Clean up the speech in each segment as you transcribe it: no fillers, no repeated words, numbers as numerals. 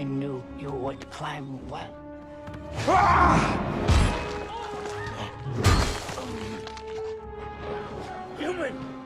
I knew you would climb well. Human!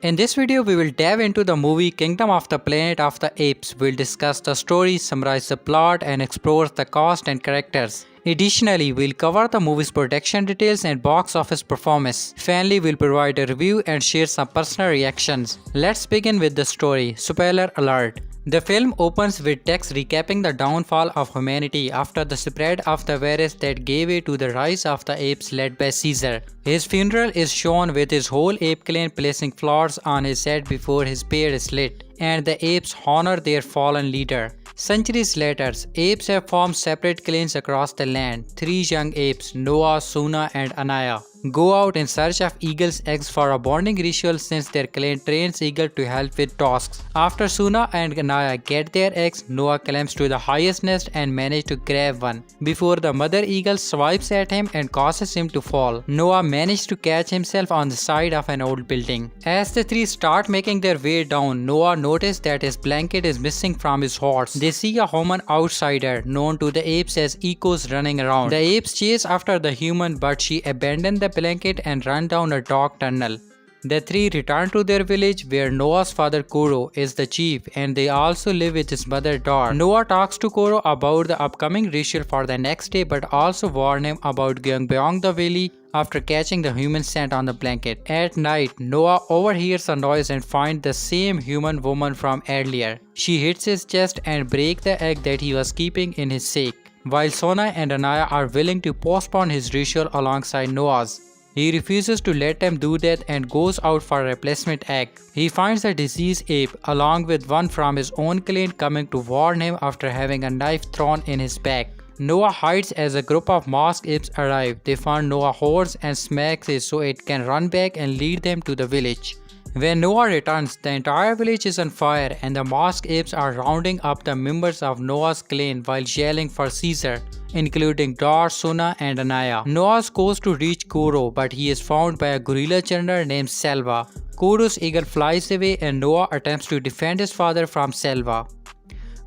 In this video, we will dive into the movie Kingdom of the Planet of the Apes. We'll discuss the story, summarize the plot, and explore the cast and characters. Additionally, we'll cover the movie's production details and box office performance. Finally, we'll provide a review and share some personal reactions. Let's begin with the story. Spoiler alert. The film opens with text recapping the downfall of humanity after the spread of the virus that gave way to the rise of the apes led by Caesar. His funeral is shown with his whole ape clan placing flowers on his head before his beard is lit, and the apes honor their fallen leader. Centuries later, apes have formed separate clans across the land. Three young apes, Noah, Suna, and Anaya, go out in search of eagle's eggs for a bonding ritual since their clan trains eagle to help with tasks. After Suna and Anaya get their eggs, Noah climbs to the highest nest and manages to grab one before the mother eagle swipes at him and causes him to fall. Noah manages to catch himself on the side of an old building. As the three start making their way down, Noah notices that his blanket is missing from his horse. They see a human outsider known to the apes as Ecos running around. The apes chase after the human, but she abandons the blanket and run down a dark tunnel. The three return to their village where Noah's father Koro is the chief, and they also live with his mother Dar. Noah talks to Koro about the upcoming ritual for the next day, but also warns him about going beyond the valley after catching the human scent on the blanket. At night, Noah overhears a noise and finds the same human woman from earlier. She hits his chest and breaks the egg that he was keeping in his sack. While Sona and Anaya are willing to postpone his ritual alongside Noah's, he refuses to let them do that and goes out for a replacement egg. He finds a diseased ape along with one from his own clan coming to warn him after having a knife thrown in his back. Noah hides as a group of masked apes arrive. They find Noah's horse and smacks it so it can run back and lead them to the village. When Noah returns, the entire village is on fire and the masked apes are rounding up the members of Noah's clan while yelling for Caesar, including Dar, Suna, and Anaya. Noah goes to reach Koro, but he is found by a gorilla general named Selva. Koro's eagle flies away and Noah attempts to defend his father from Selva.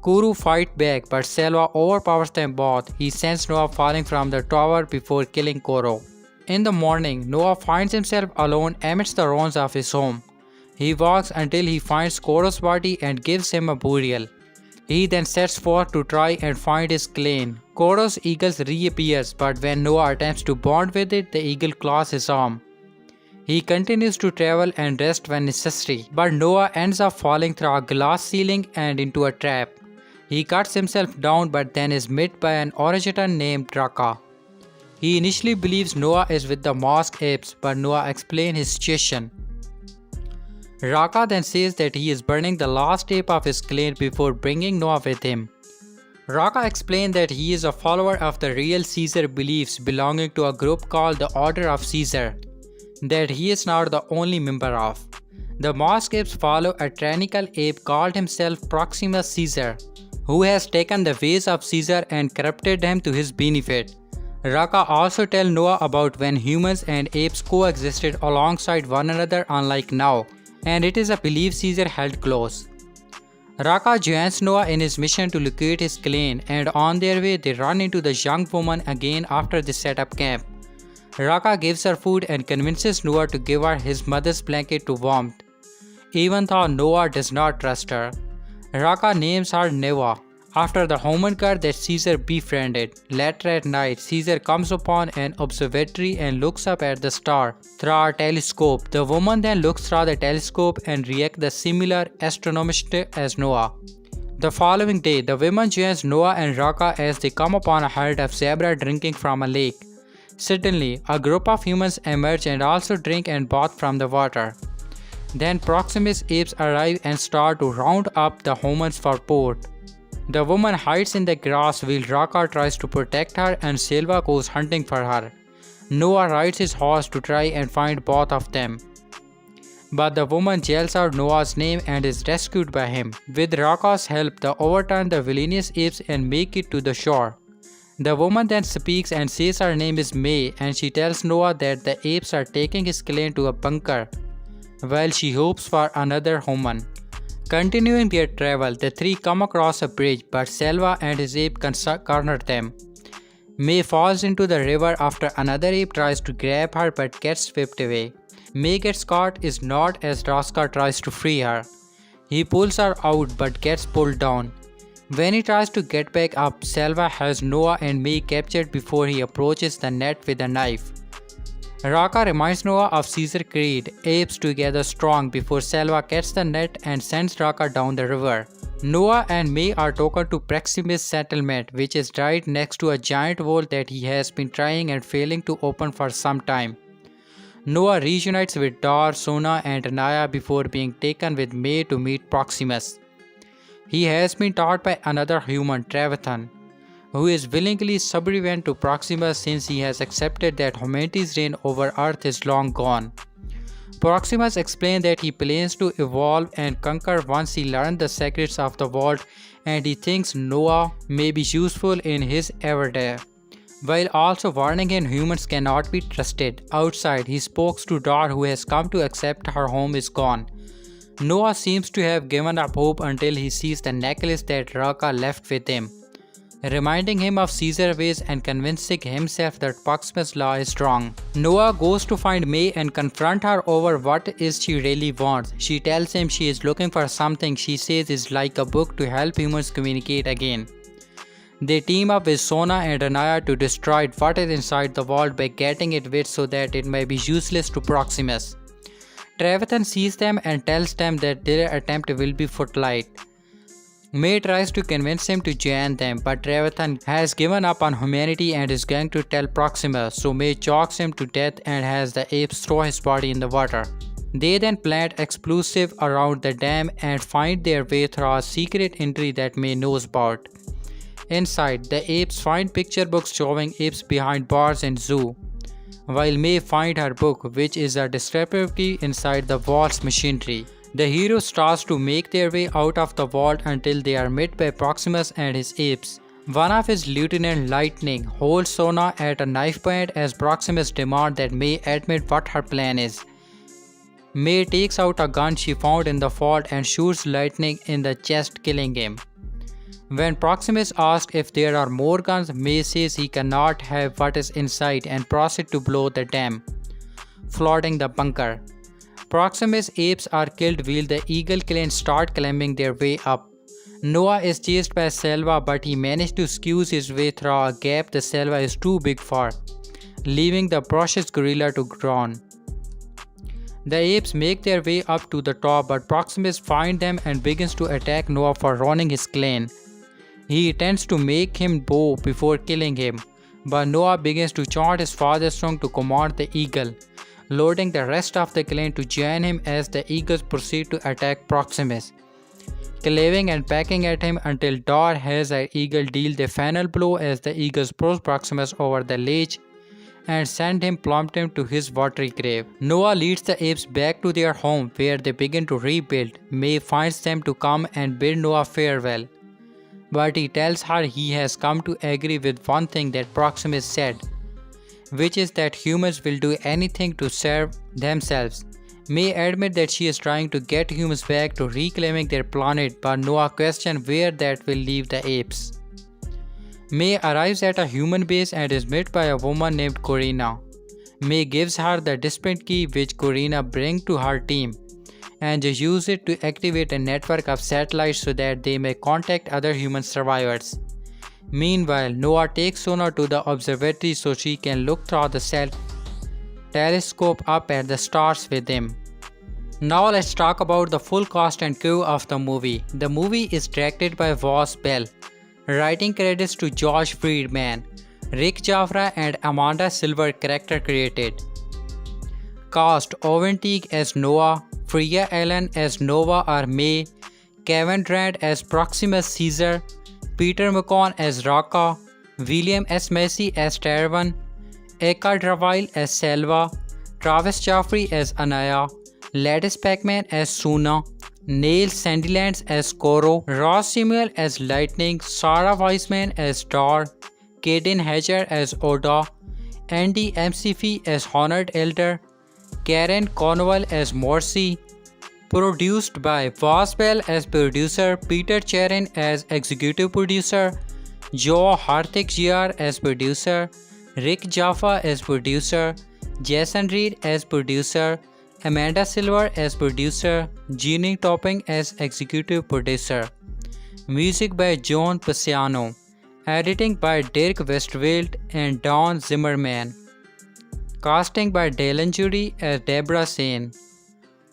Koro fights back, but Selva overpowers them both. He sends Noah falling from the tower before killing Koro. In the morning, Noah finds himself alone amidst the ruins of his home. He walks until he finds Koro's body and gives him a burial. He then sets forth to try and find his clan. Koro's eagle reappears, but when Noah attempts to bond with it, the eagle claws his arm. He continues to travel and rest when necessary, but Noah ends up falling through a glass ceiling and into a trap. He cuts himself down but then is met by an orangutan named Raka. He initially believes Noah is with the masked apes, but Noah explains his situation. Raka then says that he is burning the last ape of his clan before bringing Noah with him. Raka explained that he is a follower of the real Caesar beliefs belonging to a group called the Order of Caesar, that he is not the only member of. The masked apes follow a tyrannical ape called himself Proximus Caesar, who has taken the ways of Caesar and corrupted them to his benefit. Raka also tells Noah about when humans and apes coexisted alongside one another unlike now, and it is a belief Caesar held close. Raka joins Noah in his mission to locate his clan, and on their way they run into the young woman again after they set up camp. Raka gives her food and convinces Noah to give her his mother's blanket to warmth, even though Noah does not trust her. Raka names her Neva, after the homunculus that Caesar befriended. Later at night, Caesar comes upon an observatory and looks up at the star through a telescope. The woman then looks through the telescope and reacts the similar astronomist as Noah. The following day, the woman joins Noah and Raka as they come upon a herd of zebra drinking from a lake. Suddenly, a group of humans emerge and also drink and bath from the water. Then Proximus apes arrive and start to round up the humans for sport. The woman hides in the grass while Raka tries to protect her and Selva goes hunting for her. Noah rides his horse to try and find both of them, but the woman yells out Noah's name and is rescued by him. With Raka's help, they overturn the villainous apes and make it to the shore. The woman then speaks and says her name is May, and she tells Noah that the apes are taking his clan to a bunker while she hopes for another human. Continuing their travel, the three come across a bridge, but Selva and his ape corner them. May falls into the river after another ape tries to grab her but gets swept away. May gets caught is not as Raska tries to free her. He pulls her out but gets pulled down. When he tries to get back up, Selva has Noah and May captured before he approaches the net with a knife. Raka reminds Noah of Caesar Creed, apes together strong before Selva gets the net and sends Raka down the river. Noah and May are taken to Proximus settlement, which is right next to a giant wall that he has been trying and failing to open for some time. Noah reunites with Dar, Sona and Anaya before being taken with May to meet Proximus. He has been taught by another human, Trevathan, who is willingly subservient to Proximus since he has accepted that humanity's reign over Earth is long gone. Proximus explained that he plans to evolve and conquer once he learns the secrets of the vault, and he thinks Noah may be useful in his endeavor, while also warning him humans cannot be trusted. Outside, he speaks to Dar, who has come to accept her home is gone. Noah seems to have given up hope until he sees the necklace that Raka left with him, reminding him of Caesar's ways and convincing himself that Proximus' law is wrong. Noah goes to find May and confront her over what is she really wants. She tells him she is looking for something she says is like a book to help humans communicate again. They team up with Sona and Anaya to destroy what is inside the vault by getting it wet so that it may be useless to Proximus. Trevathan sees them and tells them that their attempt will be futile. May tries to convince him to join them, but Trevathan has given up on humanity and is going to tell Proximus, so May chokes him to death and has the apes throw his body in the water. They then plant explosive around the dam and find their way through a secret entry that May knows about. Inside, the apes find picture books showing apes behind bars in zoo, while May finds her book, which is a discrepancy inside the vault's machinery. The heroes start to make their way out of the vault until they are met by Proximus and his apes. One of his Lieutenant Lightning holds Sona at a knife point as Proximus demands that May admit what her plan is. May takes out a gun she found in the vault and shoots Lightning in the chest, killing him. When Proximus asks if there are more guns, May says he cannot have what is inside and proceeds to blow the dam, flooding the bunker. Proximus apes are killed while the Eagle clan start climbing their way up. Noah is chased by Selva, but he managed to squeeze his way through a gap the Selva is too big for, leaving the precious gorilla to drown. The apes make their way up to the top, but Proximus finds them and begins to attack Noah for running his clan. He intends to make him bow before killing him, but Noah begins to chant his father's song to command the eagle, loading the rest of the clan to join him as the eagles proceed to attack Proximus, claving and pecking at him until Dar has the eagle deal the final blow as the eagles push Proximus over the ledge and send him plummeting to his watery grave. Noah leads the apes back to their home where they begin to rebuild. May finds them to come and bid Noah farewell, but he tells her he has come to agree with one thing that Proximus said, which is that humans will do anything to serve themselves. May admit that she is trying to get humans back to reclaiming their planet, but Noah questions where that will leave the apes. May arrives at a human base and is met by a woman named Corina. May gives her the disprint key which Corina brings to her team and use it to activate a network of satellites so that they may contact other human survivors. Meanwhile, Noah takes Sona to the observatory so she can look through the telescope up at the stars with him. Now let's talk about the full cast and crew of the movie. The movie is directed by Voss Bell. Writing credits to Josh Friedman, Rick Jafra and Amanda Silver character created. Cast: Owen Teague as Noah, Freya Allen as Nova or May, Kevin Durant as Proximus Caesar, Peter McCone as Raka, William S. Macy as Tervan, Eka Dravile as Selva, Travis Jaffrey as Anaya, Ladis Pacman as Suna, Neil Sandilands as Koro, Ross Samuel as Lightning, Sarah Wiseman as Dar, Caden Hedger as Oda, Andy McPhee as Honored Elder, Karen Cornwall as Morsi. Produced by Voss Bell as producer, Peter Charin as executive producer, Joe Hartik Jr. as producer, Rick Jaffa as producer, Jason Reed as producer, Amanda Silver as producer, Jeannie Topping as executive producer. Music by John Pisciano. Editing by Dirk Westfield and Don Zimmerman. Casting by Dalen Jury as Deborah Sane.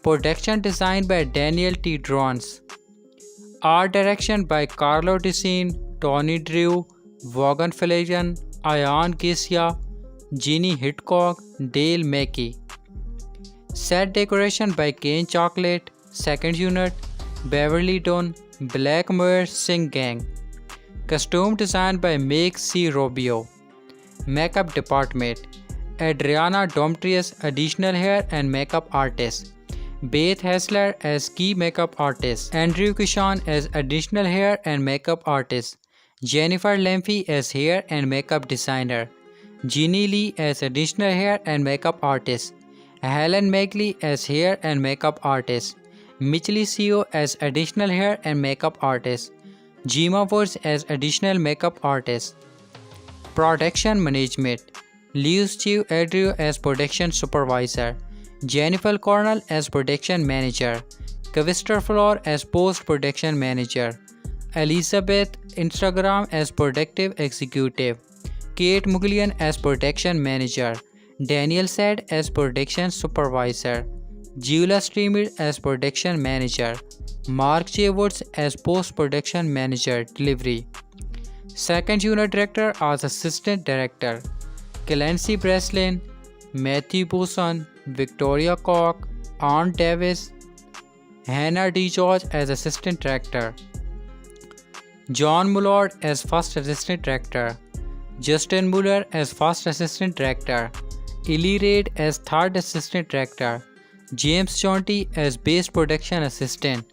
Production design by Daniel T. Drons. Art direction by Carlo Decine, Tony Drew, Vaughan Flanagan, Ian Garcia, Jeannie Hitchcock, Dale Mackey. Set decoration by Kane Chocolate, Second Unit, Beverly Dunn, Black Mirror Sing Gang. Costume design by Meg C. Rubio. Makeup department: Adriana Domtrius, additional hair and makeup artist. Beth Hessler as key makeup artist. Andrew Kishan as additional hair and makeup artist. Jennifer Lemke as hair and makeup designer. Jeannie Lee as additional hair and makeup artist. Helen Megley as hair and makeup artist. Michelle Seo as additional hair and makeup artist. Gemma Woods as additional makeup artist. Production management: Lewis Chew Adrio as production supervisor. Jennifer Cornell as production manager. Kavista Floor as post-production manager. Elizabeth Instagram as productive executive. Kate Muglian as production manager. Daniel Said as production supervisor. Julia Streamer as production manager. Mark J. Woods as post-production manager delivery. Second unit director as assistant director. Clancy Breslin, Matthew Boson, Victoria Koch, Ann Davis, Hannah D. George as assistant director. John Mullard as first assistant director. Justin Muller as first assistant director. Ellie Reid as third assistant director. James Chonti as bass production assistant.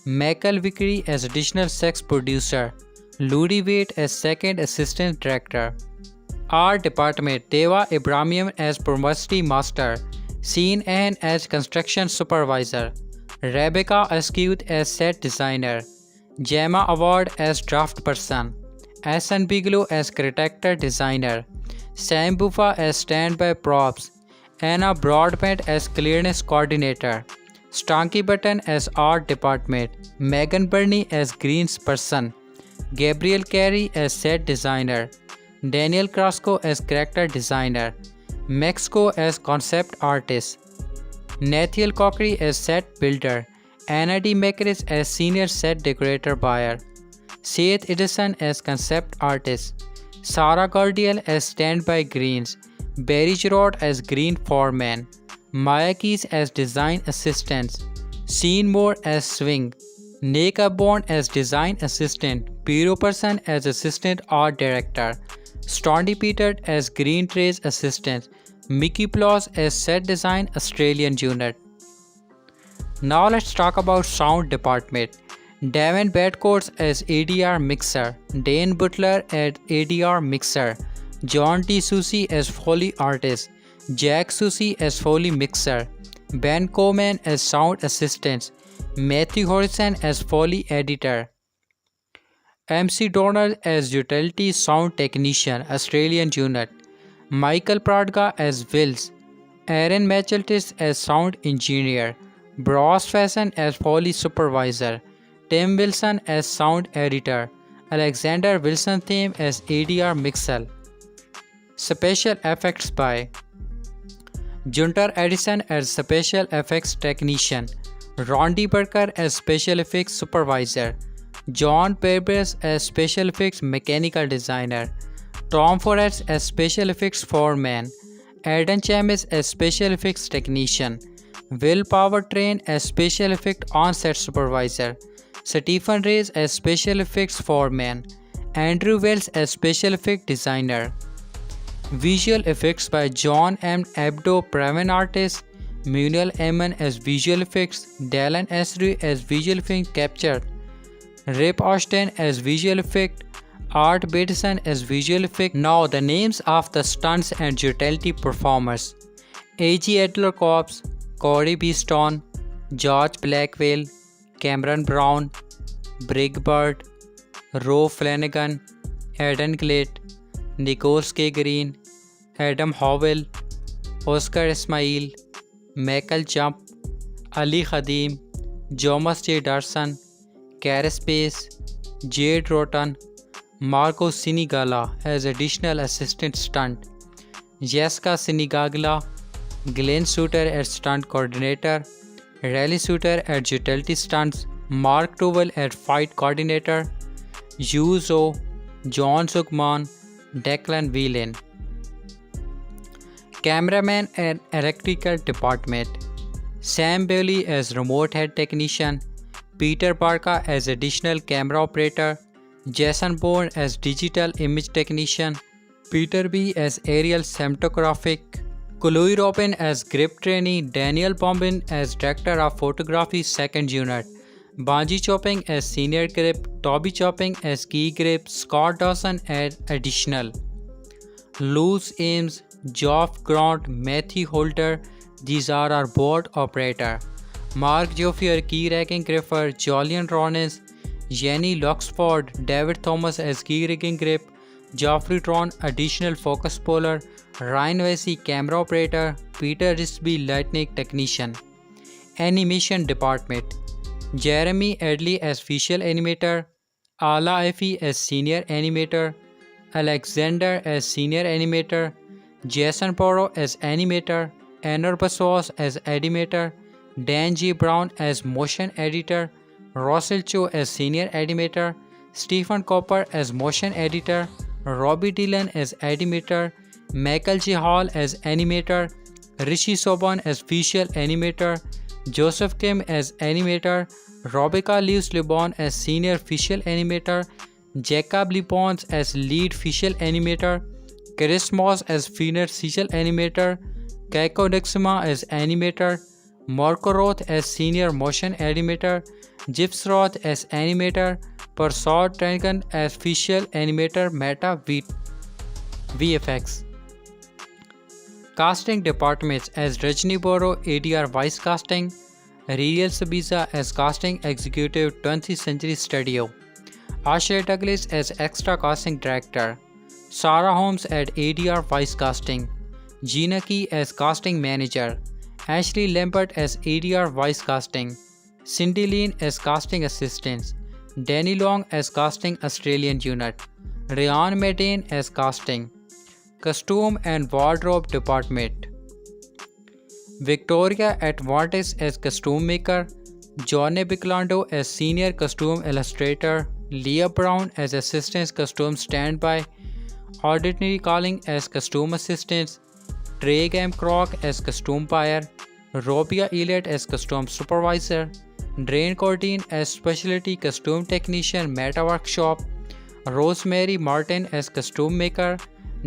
Michael Vickery as additional sex producer. Ludi Waite as second assistant director. Art department: Deva Ibrahim as publicity master. Sean Ann as construction supervisor. Rebecca Askew as set designer. Gemma Award as draft person. S.N. Bigelow as character designer. Sam Buffa as standby props. Anna Broadbent as clearness coordinator. Stanky Button as art department. Megan Burney as greens person. Gabriel Carey as set designer. Daniel Krasko as character designer. Mexico as concept artist. Nathiel Cochry as set builder. Anna D. Makeris as senior set decorator buyer. Seth Edison as concept artist. Sarah Gordiel as standby greens. Barry Giroud as green foreman. Maya Keys as design assistant. Sean Moore as swing. Nick Aborn as design assistant. Piero Person as assistant art director. Stondy Peter as green trays assistant. Mickey Ploss as set design Australian unit. Now let's talk about sound department. Devin Badcoats as ADR mixer. Dane Butler as ADR mixer. John T. Susi as Foley artist. Jack Susi as Foley mixer. Ben Coleman as sound assistant. Matthew Harrison as Foley editor. MC Donald as utility sound technician Australian unit. Michael Pradga as Wills. Aaron Macheltis as sound engineer. Bros Fashion as Foley supervisor. Tim Wilson as sound editor. Alexander Wilson theme as ADR mixer. Special effects by Junter Edison as special effects technician. Rondi Burker as special effects supervisor. John Perbes as special effects mechanical designer. Tom Forrest as special effects foreman. Adam Chamis as special effects technician. Will Powertrain as special effect on-set supervisor. Stephen Reyes as special effects foreman. Andrew Wells as special effect designer. Visual effects by John M. Abdo, Praven artist. Munal Eman as visual effects. Dallin Esri as visual effect capture. Rip Austin as visual effect. Art Bateson as visual effect. Now the names of the stunts and utility performers. A.G. Adler Corps, Corey B. Stone, George Blackwell, Cameron Brown, Brig Bird, Ro Flanagan, Aidan Glate, Nikos K. Green, Adam Howell, Oscar Ismail, Michael Jump, Ali Khadim, Thomas J. Darson, Kara Space, Jade Rotten, Marco Sinigala as additional assistant stunt, Jessica Sinigaglia, Glenn Suter as stunt coordinator, Riley Suter at utility stunts, Mark Towell at fight coordinator, Yu Zhou, John Sukman, Declan Whelan. Cameraman and electrical department, Sam Bailey as remote head technician, Peter Barca as additional camera operator, Jason Bourne as digital image technician, Peter B as aerial cinematographic, Chloe Robin as grip trainee, Daniel Bombin as director of photography second unit, Banji Chopping as senior grip, Toby Chopping as key grip, Scott Dawson as additional, Luz Ames, Geoff Grant, Matthew Holter, these are our board operator, Mark Joffier key rigging gripper, Julian Rollins, Jenny Luxford, David Thomas as key rigging grip, Geoffrey Tron additional focus puller, Ryan Vesey camera operator, Peter Risby lightning technician. Animation department, Jeremy Adley as visual animator, Ala Ifi as senior animator, Alexander as senior animator, Jason Porro as animator, Anor Baswas as animator, Dan G. Brown as motion editor, Russell Cho as senior animator, Stephen Copper as motion editor, Robbie Dillon as animator, Michael J. Hall as animator, Rishi Soban as visual animator, Joseph Kim as animator, Robica Lewis Lebon as senior visual animator, Jacob Lipons as lead visual animator, Chris Moss as senior visual animator, Keiko Dixima as animator, Marco Roth as senior motion animator, Gibbs Roth as animator, Prasad Trangan as visual animator, Meta VFX. Casting departments as Rajni Boro ADR Vice Casting, Riel Sabiza as Casting Executive 20th Century Studio, Ashley Douglas as Extra Casting Director, Sarah Holmes at ADR Vice Casting, Gina Key as Casting Manager, Ashley Lambert as ADR Vice Casting, Cindy Lean as Casting Assistant, Danny Long as Casting Australian Unit, Ryan Medane as Casting. Costume and Wardrobe Department, Victoria Advantis as Costume Maker, Johnny Biclando as Senior Costume Illustrator, Leah Brown as Assistant Costume Standby, Ordinary Calling as Costume Assistant, Trey M. Kroc as Costume Buyer, Robia Elliott as Costume Supervisor, Drain Cordine as Specialty Costume Technician Meta Workshop, Rosemary Martin as Costume Maker,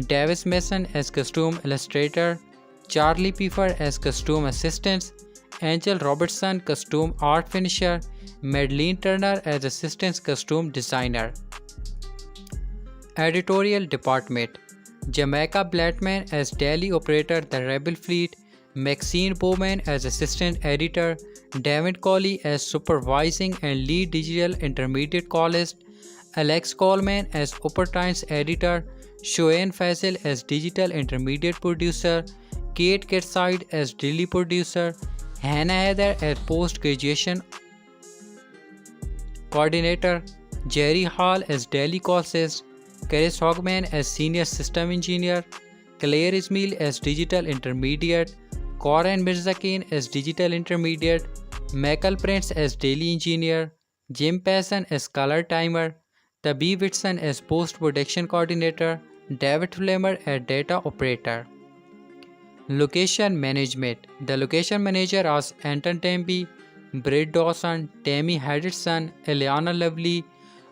Davis Mason as Costume Illustrator, Charlie Pfeiffer as Costume Assistant, Angel Robertson Costume Art Finisher, Madeline Turner as Assistant Costume Designer. Editorial Department, Jamaica Blattman as Daily Operator The Rebel Fleet, Maxine Bowman as Assistant Editor, David Colley as Supervising and Lead Digital Intermediate Columnist, Alex Coleman as Upper Times Editor, Shoain Faisal as Digital Intermediate Producer, Kate Kirkside as Daily Producer, Hannah Heather as Post Graduation Coordinator, Jerry Hall as Daily Courses, Chris Hogman as Senior System Engineer, Claire Ismail as Digital Intermediate, Corin Mirzakin as Digital Intermediate, Michael Prince as Daily Engineer, Jim Passon as Color Timer, Tabby Whitson as Post Production Coordinator, David Flamer as Data Operator. Location Management, the Location Manager was Anton Temby, Britt Dawson, Tammy Henderson, Eliana Lovely,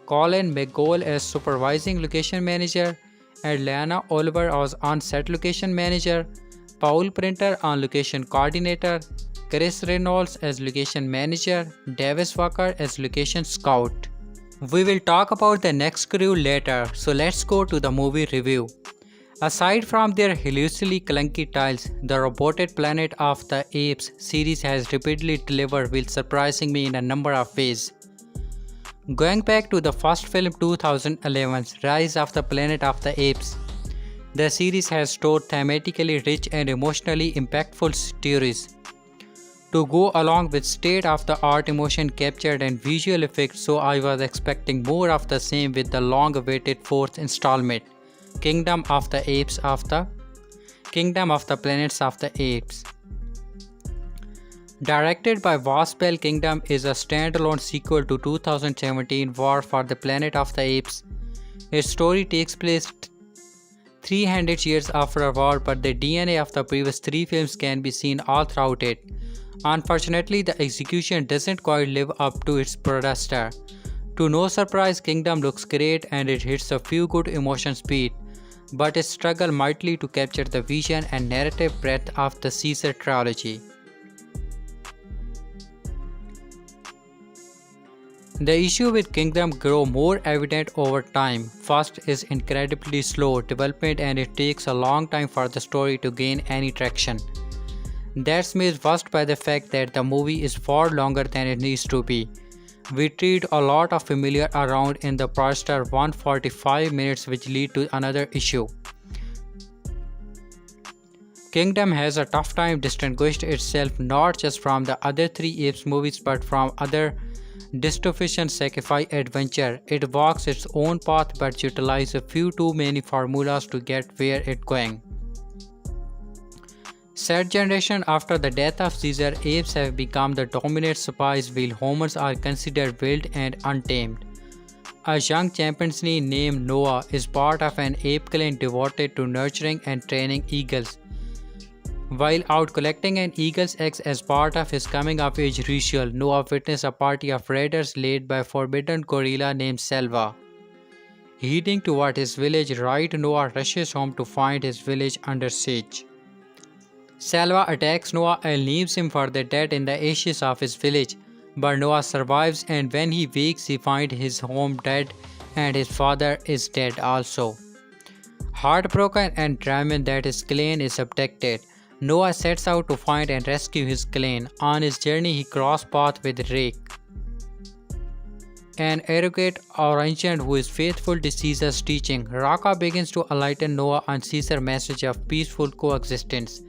Colin McGowl as Supervising Location Manager, and Lana Oliver as On-Set Location Manager, Paul Printer on Location Coordinator, Chris Reynolds as Location Manager, Davis Walker as Location Scout. We will talk about the next crew later, so let's go to the movie review. Aside from their hilariously clunky tiles, the Roboted Planet of the Apes series has repeatedly delivered while surprising me in a number of ways. Going back to the first film 2011's Rise of the Planet of the Apes, the series has told thematically rich and emotionally impactful stories. to go along with state-of-the-art emotion captured and visual effects, so I was expecting more of the same with the long-awaited fourth installment, Kingdom of the Planets of the Apes. Directed by Waspel, Kingdom is a standalone sequel to 2017 War for the Planet of the Apes. Its story takes place 300 years after a war, but the DNA of the previous three films can be seen all throughout it. Unfortunately, the execution doesn't quite live up to its predecessor. To no surprise, Kingdom looks great and it hits a few good emotion beats, but it struggles mightily to capture the vision and narrative breadth of the Caesar trilogy. The issue with Kingdom grow more evident over time. First is incredibly slow development and it takes a long time for the story to gain any traction. That's made worse by the fact that the movie is far longer than it needs to be. We treat a lot of familiar around in the first 145 minutes, which lead to another issue. Kingdom has a tough time distinguishing itself not just from the other three Apes movies but from other dystopian sci-fi adventure. It walks its own path but utilizes a few too many formulas to get where it's going. Set generation after the death of Caesar, apes have become the dominant species while humans are considered wild and untamed. A young chimpanzee named Noah is part of an ape clan devoted to nurturing and training eagles. While out collecting an eagle's eggs as part of his coming-of-age ritual, Noah witnessed a party of raiders led by a forbidden gorilla named Selva. Heading toward his village, Noah rushes home to find his village under siege. Selva attacks Noah and leaves him for dead in the ashes of his village, but Noah survives, and when he wakes he finds his home dead and his father is dead also. Heartbroken and determined that his clan is abducted, Noah sets out to find and rescue his clan. On his journey, he crosses paths with Rake, an arrogant Orangian who is faithful to Caesar's teaching. Raka begins to enlighten Noah on Caesar's message of peaceful coexistence,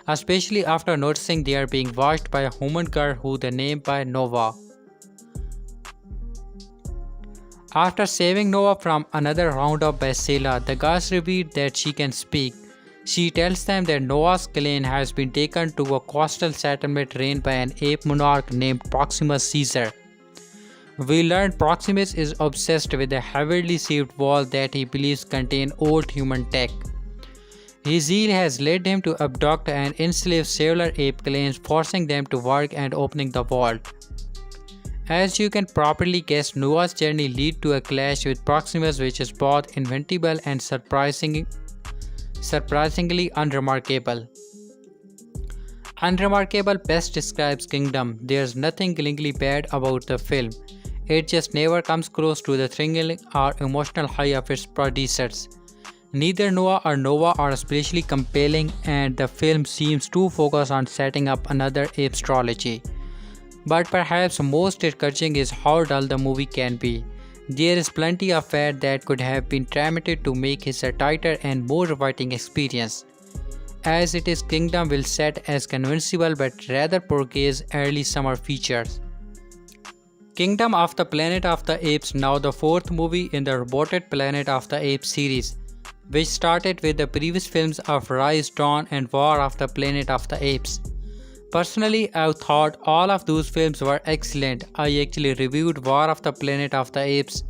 especially after noticing they are being watched by a human girl who they name by Nova. After saving Noah from another roundup by Sela, the gods reveal that she can speak. She tells them that Noah's clan has been taken to a coastal settlement ran by an ape monarch named Proximus Caesar. We learn Proximus is obsessed with a heavily sealed wall that he believes contains old human tech. His zeal has led him to abduct and enslave several ape clans, forcing them to work and opening the vault. As you can properly guess, Noah's journey leads to a clash with Proximus, which is both inventable and surprisingly unremarkable. Unremarkable best describes Kingdom. There's nothing killingly bad about the film. It just never comes close to the thrilling or emotional high of its predecessors. Neither Noah or Nova are especially compelling, and the film seems too focused on setting up another Apes trilogy. But perhaps most encouraging is how dull the movie can be. There is plenty of fat that could have been trimmed to make it a tighter and more inviting experience. As it is, Kingdom will set as convincible but rather portrays early summer features. Kingdom of the Planet of the Apes, now the fourth movie in the rebooted Planet of the Apes series, which started with the previous films of Rise, Dawn and War of the Planet of the Apes. Personally, I thought all of those films were excellent. I actually reviewed War of the Planet of the Apes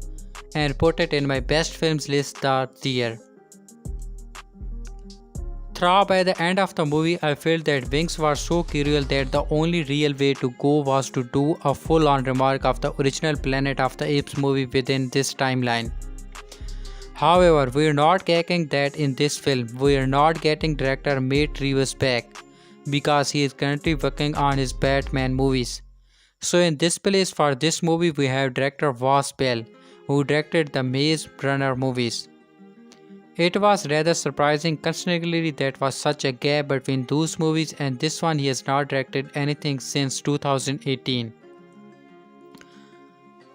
and put it in my best films list that year. By the end of the movie, I felt that Wings was so cruel that the only real way to go was to do a full-on remake of the original Planet of the Apes movie within this timeline. However, we are not getting that in this film. We are not getting director Matt Reeves back, because he is currently working on his Batman movies. So in this place for this movie we have director Waspel, who directed the Maze Runner movies. It was rather surprising considering that was such a gap between those movies, and this one he has not directed anything since 2018.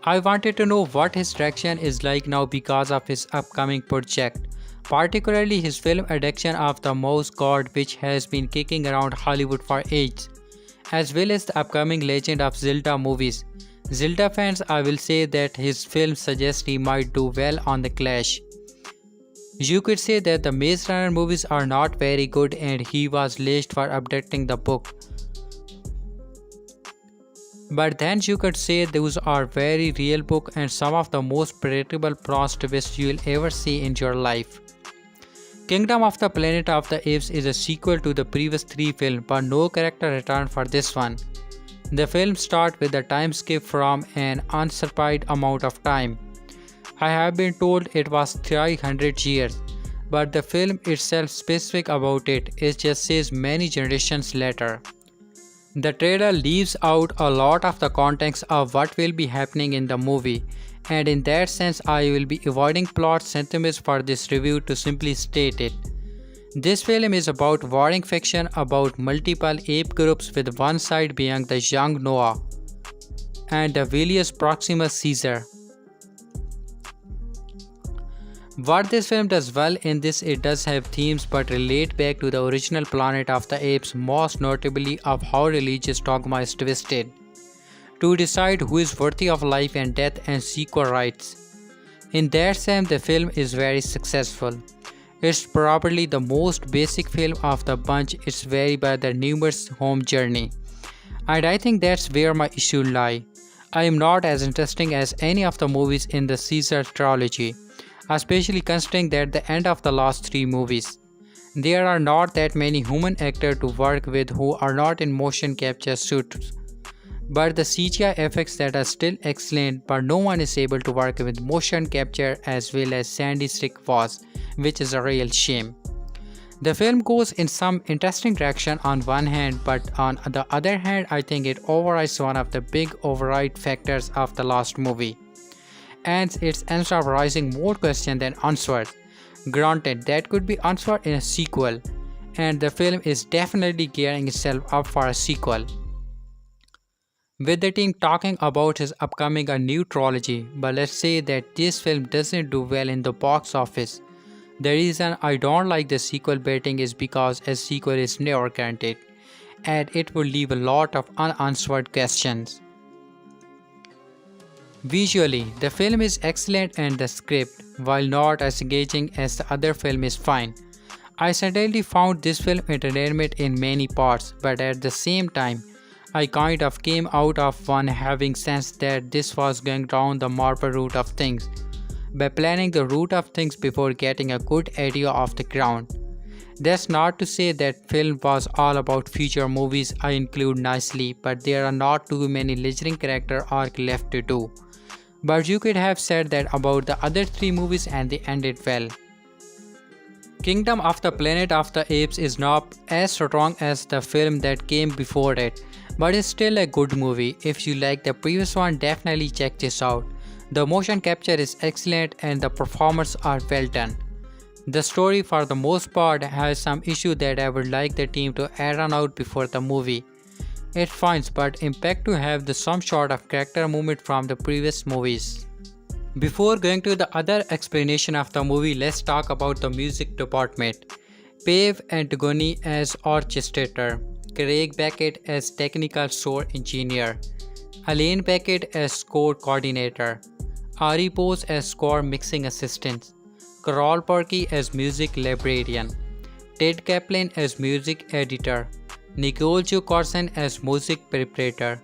I wanted to know what his direction is like now because of his upcoming project, particularly his film adaptation of The Mouse God, which has been kicking around Hollywood for ages. as well as the upcoming Legend of Zelda movies. Zelda fans, I will say that his film suggests he might do well on the Clash. You could say that the Maze Runner movies are not very good and he was lashed for updating the book. But then you could say those are very real book and some of the most predictable plot twists you will ever see in your life. Kingdom of the Planet of the Apes is a sequel to the previous 3 films, but no character returned for this one. The film starts with a time skip from an unspecified amount of time. I have been told it was 300 years, but the film itself specific about it just says many generations later. The trailer leaves out a lot of the context of what will be happening in the movie, and in that sense I will be avoiding plot sentiments for this review to simply state it. This film is about warring fiction about multiple ape groups with one side being the young Noah and the Villius Proximus Caesar. What this film does well in this, it does have themes but relate back to the original Planet of the Apes, most notably of how religious dogma is twisted to decide who is worthy of life and death and sequel rights. In that sense, the film is very successful. It's probably the most basic film of the bunch. It's very by the numerous home journey. And I think that's where my issue lie. I am not as interesting as any of the movies in the Caesar trilogy, especially considering that the end of the last 3 movies. There are not that many human actors to work with who are not in motion capture suits. But the CGI effects that are still excellent, but no one is able to work with motion capture as well as Sandy Strick was, which is a real shame. The film goes in some interesting direction on one hand, but on the other hand I think it overrides one of the big override factors of the last movie. And it ends up raising more questions than answers. Granted, that could be answered in a sequel, and the film is definitely gearing itself up for a sequel, with the team talking about his upcoming a new trilogy. But let's say that this film doesn't do well in the box office. The reason I don't like the sequel baiting is because a sequel is never guaranteed, and it will leave a lot of unanswered questions. Visually, the film is excellent and the script, while not as engaging as the other film, is fine. I certainly found this film entertainment in many parts, but at the same time, I kind of came out of one having sensed that this was going down the Marvel route of things, by planning the route of things before getting a good idea of the ground. That's not to say that film was all about future movies I include nicely, but there are not too many lingering character arc left to do. But you could have said that about the other 3 movies and they ended well. Kingdom of the Planet of the Apes is not as strong as the film that came before it, but it's still a good movie. If you like the previous one, definitely check this out. The motion capture is excellent and the performances are well done. The story for the most part has some issue that I would like the team to iron out before the movie. It's fine, but impact to have some sort of character movement from the previous movies. Before going to the other explanation of the movie, let's talk about the music department. Pave Antigone as orchestrator, Craig Beckett as technical score engineer, Elaine Beckett as score coordinator, Ari Bose as score mixing assistant, Carol Perky as music librarian, Ted Kaplan as music editor, Nicole Jo Carson as music preparator,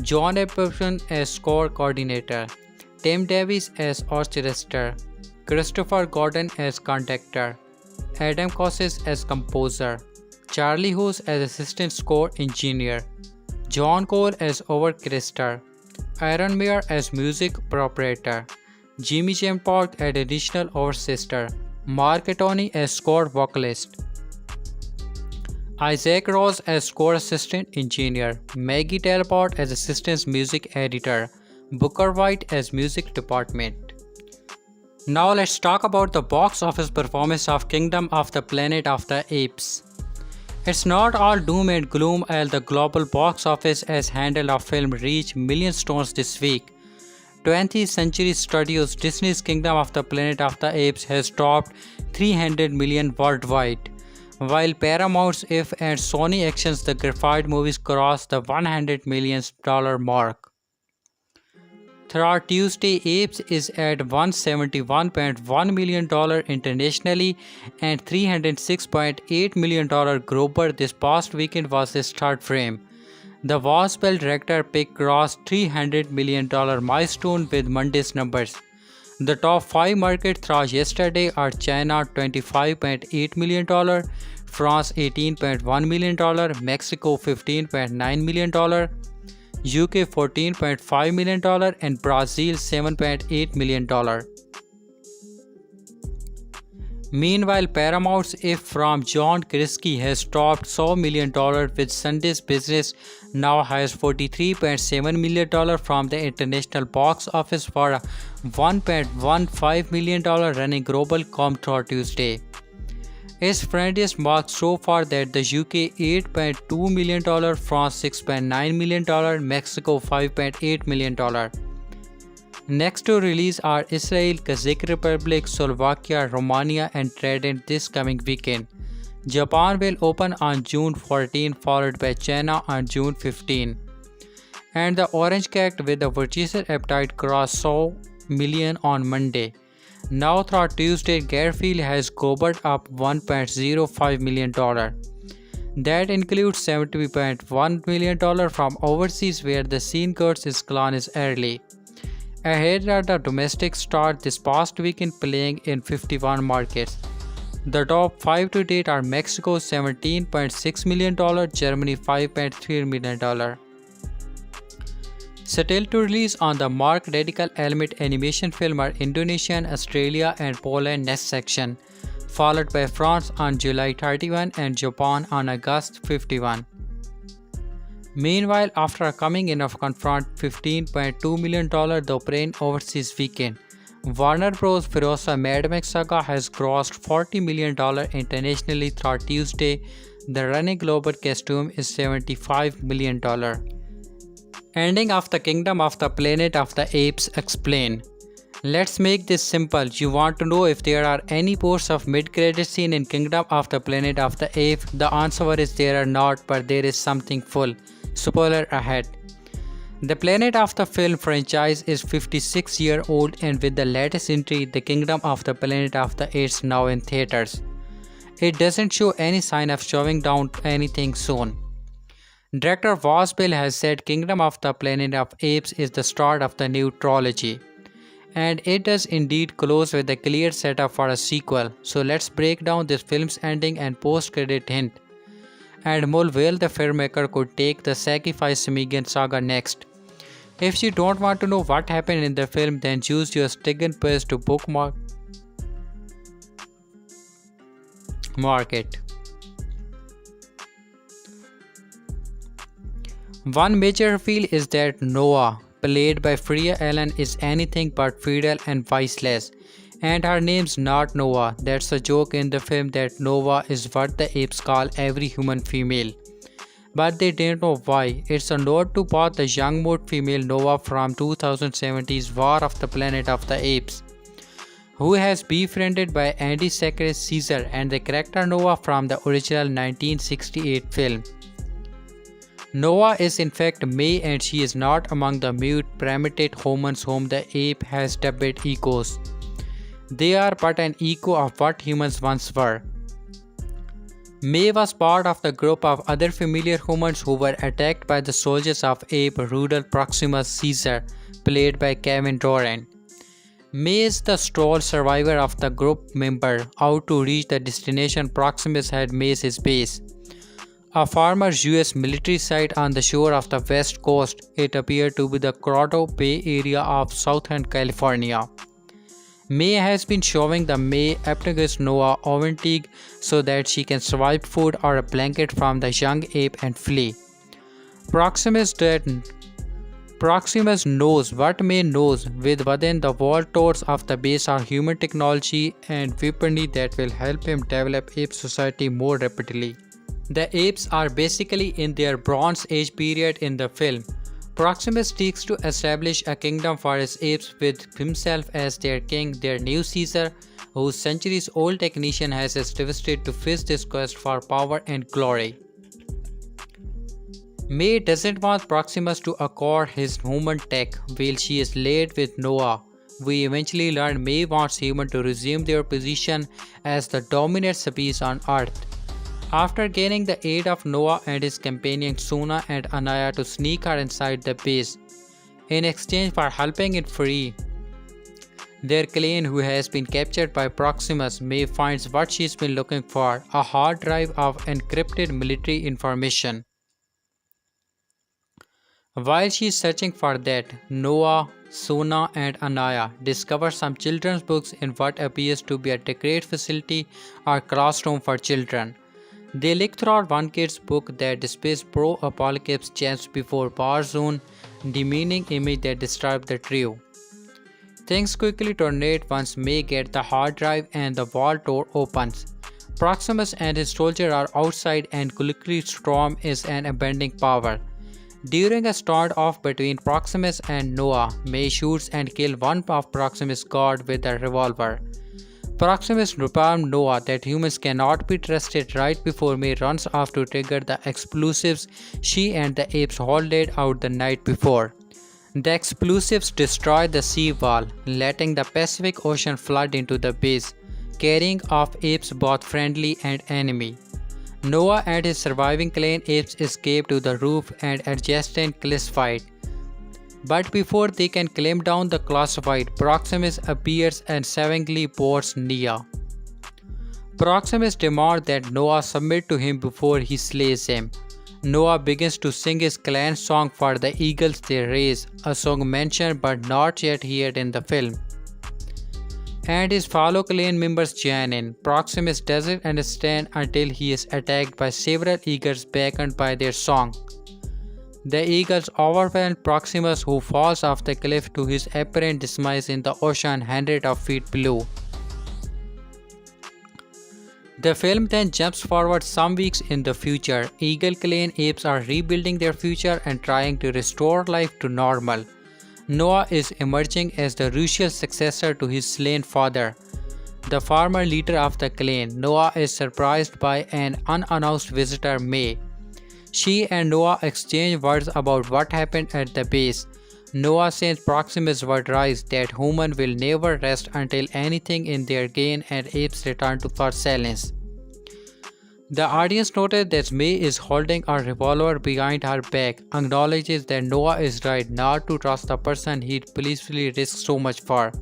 John Epperson as score coordinator, Tim Davies as orchestrator, Christopher Gordon as conductor, Adam Cosses as composer, Charlie Hose as assistant score engineer, John Cole as orchestrator, Aaron Mayer as music preparator, Jimmy Jamport as additional orchestrator, Mark Tony as score vocalist, Isaac Ross as score assistant engineer, Maggie Talbot as assistant music editor, Booker White as music department. Now let's talk about the box office performance of Kingdom of the Planet of the Apes. It's not all doom and gloom as the global box office as handle of film reached million this week. 20th Century Studios Disney's Kingdom of the Planet of the Apes has topped 300 million worldwide. While Paramount's If and Sony Action's The Graphite movies crossed the $100 million mark. Throughout Tuesday, Apes is at $171.1 million internationally and $306.8 million global. This past weekend was its third film. The Wasbell director pick crossed $300 million milestone with Monday's numbers. The top 5 markets through yesterday are China $25.8 million, France $18.1 million, Mexico $15.9 million, UK $14.5 million, and Brazil $7.8 million. Meanwhile, Paramount's If from John Krasinski has topped $100 million, with Sunday's business now has $43.7 million from the international box office for a $1.15 million running global comp through Tuesday. Its friendliest mark so far that the UK $8.2 million, France $6.9 million, Mexico $5.8 million. Next to release are Israel, Kazakh Republic, Slovakia, Romania, and Trident this coming weekend. Japan will open on June 14, followed by China on June 15. And the Orange Cat with a voracious appetite crossed 100 million on Monday. Now through Tuesday, Garfield has gobbled up $1.05 million. That includes $70.1 million from overseas, where the scene cuts its clan is early. Ahead are the domestic start this past weekend, playing in 51 markets. The top 5 to date are Mexico $17.6 million, Germany $5.3 million. Still to release on the Mark Radical Element animation film are Indonesia, Australia, and Poland next section, followed by France on July 31 and Japan on August 51. Meanwhile, after coming in of confront $15.2 million the opening overseas weekend, Warner Bros. Furiosa Mad Max Saga has grossed $40 million internationally through Tuesday. The running global costume is $75 million. Ending of the Kingdom of the Planet of the Apes explain. Let's make this simple. You want to know if there are any ports of mid-credit scene in Kingdom of the Planet of the Apes? The answer is there are not, but there is something full. Spoiler ahead. The Planet of the film franchise is 56-year-old, and with the latest entry, The Kingdom of the Planet of the Apes now in theaters. It doesn't show any sign of slowing down anything soon. Director Wasbell has said Kingdom of the Planet of Apes is the start of the new trilogy. And it does indeed close with a clear setup for a sequel. So let's break down this film's ending and post-credit hint, and Mulville the filmmaker could take the Sacrifice Smigan saga next. If you don't want to know what happened in the film, then use your Stigen page to bookmark it. One major reveal is that Noah, played by Freya Allen, is anything but feudal and viceless. And her name's not Noah. That's a joke in the film that Nova is what the apes call every human female. But they didn't know why. It's a nod to both the young mood female Nova from 2017's War of the Planet of the Apes, who has befriended by Andy Serkis Caesar, and the character Nova from the original 1968 film. Nova is in fact May, and she is not among the mute primate humans whom the ape has dubbed echoes. They are but an echo of what humans once were. May was part of the group of other familiar humans who were attacked by the soldiers of ape Rudolph Proximus Caesar, played by Kevin Durant. May is the sole survivor of the group member out to reach the destination Proximus had made his base. A former US military site on the shore of the west coast. It appeared to be the Grotto Bay area of Southern California. May has been showing the May Aptegus Noah Oventig so that she can survive food or a blanket from the young ape and flee. Proximus knows what May knows. Within the wall tours of the base are human technology and weaponry that will help him develop ape society more rapidly. The apes are basically in their Bronze Age period in the film. Proximus seeks to establish a kingdom for his apes with himself as their king, their new Caesar, whose centuries-old technician has devastated to face this quest for power and glory. May doesn't want Proximus to acquire his human tech while she is laid with Noah. We eventually learn May wants humans to resume their position as the dominant species on Earth. After gaining the aid of Noah and his companions Suna and Anaya to sneak her inside the base, in exchange for helping it free their clan who has been captured by Proximus, May finds what she's been looking for, a hard drive of encrypted military information. While she is searching for that, Noah, Suna and Anaya discover some children's books in what appears to be a decorate facility or classroom for children. They look throughout one kid's book that displays pro-apocalypse chants before war zone, demeaning image that describe the trio. Things quickly tornado once May gets the hard drive and the wall door opens. Proximus and his soldier are outside and quickly storm is an abandoning power. During a standoff between Proximus and Noah, May shoots and kills one of Proximus' guard with a revolver. Proximus informs Noah that humans cannot be trusted right before May runs off to trigger the explosives she and the apes hollowed out the night before. The explosives destroy the sea wall, letting the Pacific Ocean flood into the base, carrying off apes both friendly and enemy. Noah and his surviving clan apes escape to the roof and adjacent classified. But before they can climb down the classified, Proximus appears and savagely boards Nia. Proximus demands that Noah submit to him before he slays him. Noah begins to sing his clan song for the eagles they raise, a song mentioned but not yet heard in the film. And his fellow clan members join in. Proximus doesn't understand until he is attacked by several eagles beckoned by their song. The eagles overwhelm Proximus, who falls off the cliff to his apparent demise in the ocean hundreds of feet below. The film then jumps forward some weeks in the future. Eagle clan apes are rebuilding their future and trying to restore life to normal. Noah is emerging as the righteous successor to his slain father. The former leader of the clan, Noah is surprised by an unannounced visitor, May. She and Noah exchange words about what happened at the base. Noah says Proximus' word rise that humans will never rest until anything in their gain and apes return to for silence. The audience noted that May is holding a revolver behind her back, acknowledges that Noah is right not to trust the person he'd blissfully risked so much for.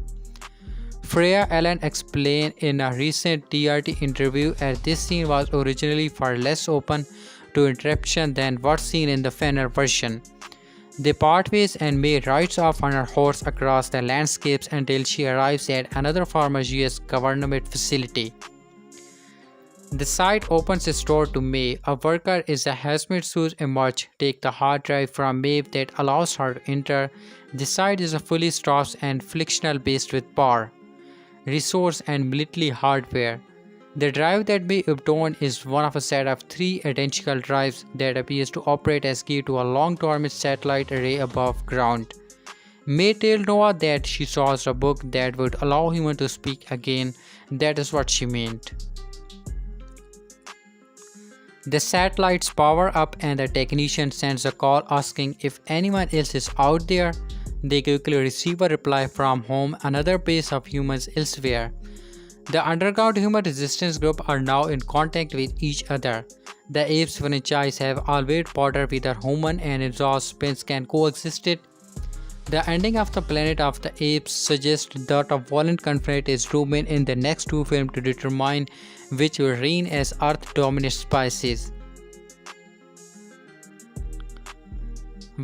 Freya Allen explained in a recent TRT interview that this scene was originally far less open to interruption than what's seen in the final version. They part ways and May rides off on her horse across the landscapes until she arrives at another former US government facility. The site opens its door to May. A worker in a hazmat suit emerge, take the hard drive from May that allows her to enter. The site is a fully staffed and fictional based with power, resource and military hardware. The drive that May obtained is one of a set of 3 identical drives that appears to operate as key to a long-dormant satellite array above ground. May tells Noah that she saw a book that would allow humans to speak again. That is what she meant. The satellites power up and the technician sends a call asking if anyone else is out there. They quickly receive a reply from home, another base of humans elsewhere. The underground human resistance group are now in contact with each other. The apes franchise have always bordered with the human and exhaust spins can coexist. The ending of the Planet of the Apes suggests that a violent conflict is looming in the next 2 films to determine which will reign as Earth dominant species.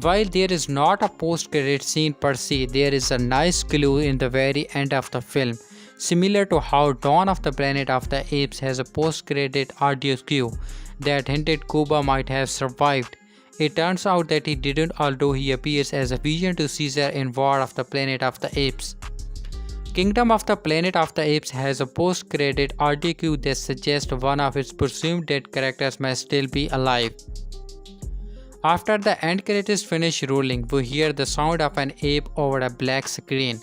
While there is not a post-credit scene per se, there is a nice clue in the very end of the film. Similar to how Dawn of the Planet of the Apes has a post-credit audio cue that hinted Cuba might have survived. It turns out that he didn't, although he appears as a vision to Caesar in War of the Planet of the Apes. Kingdom of the Planet of the Apes has a post-credit audio cue that suggests one of its presumed dead characters may still be alive. After the end credits finish rolling, we hear the sound of an ape over a black screen.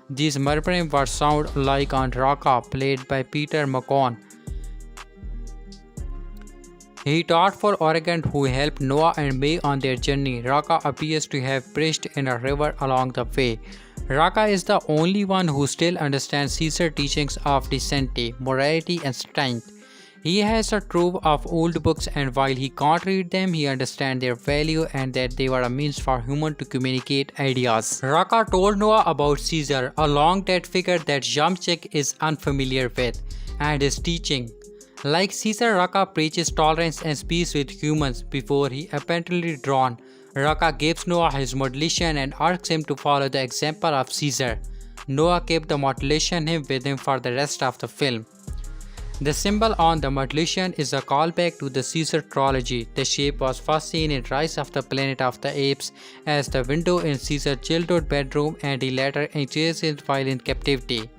These murmuring words sound like Aunt Raka, played by Peter McCone. He taught for Oregon, who helped Noah and May on their journey. Raka appears to have perished in a river along the way. Raka is the only one who still understands Caesar's teachings of decency, morality, and strength. He has a trove of old books, and while he can't read them, he understands their value and that they were a means for humans to communicate ideas. Raka told Noah about Caesar, a long-dead figure that Yamchik is unfamiliar with, and his teaching. Like Caesar, Raka preaches tolerance and peace with humans before he apparently drawn. Raka gives Noah his modulation and asks him to follow the example of Caesar. Noah kept the modulation hymn with him for the rest of the film. The symbol on the modulation is a callback to the Caesar trilogy. The shape was first seen in Rise of the Planet of the Apes as the window in Caesar's childhood bedroom, and he later engages it while in captivity.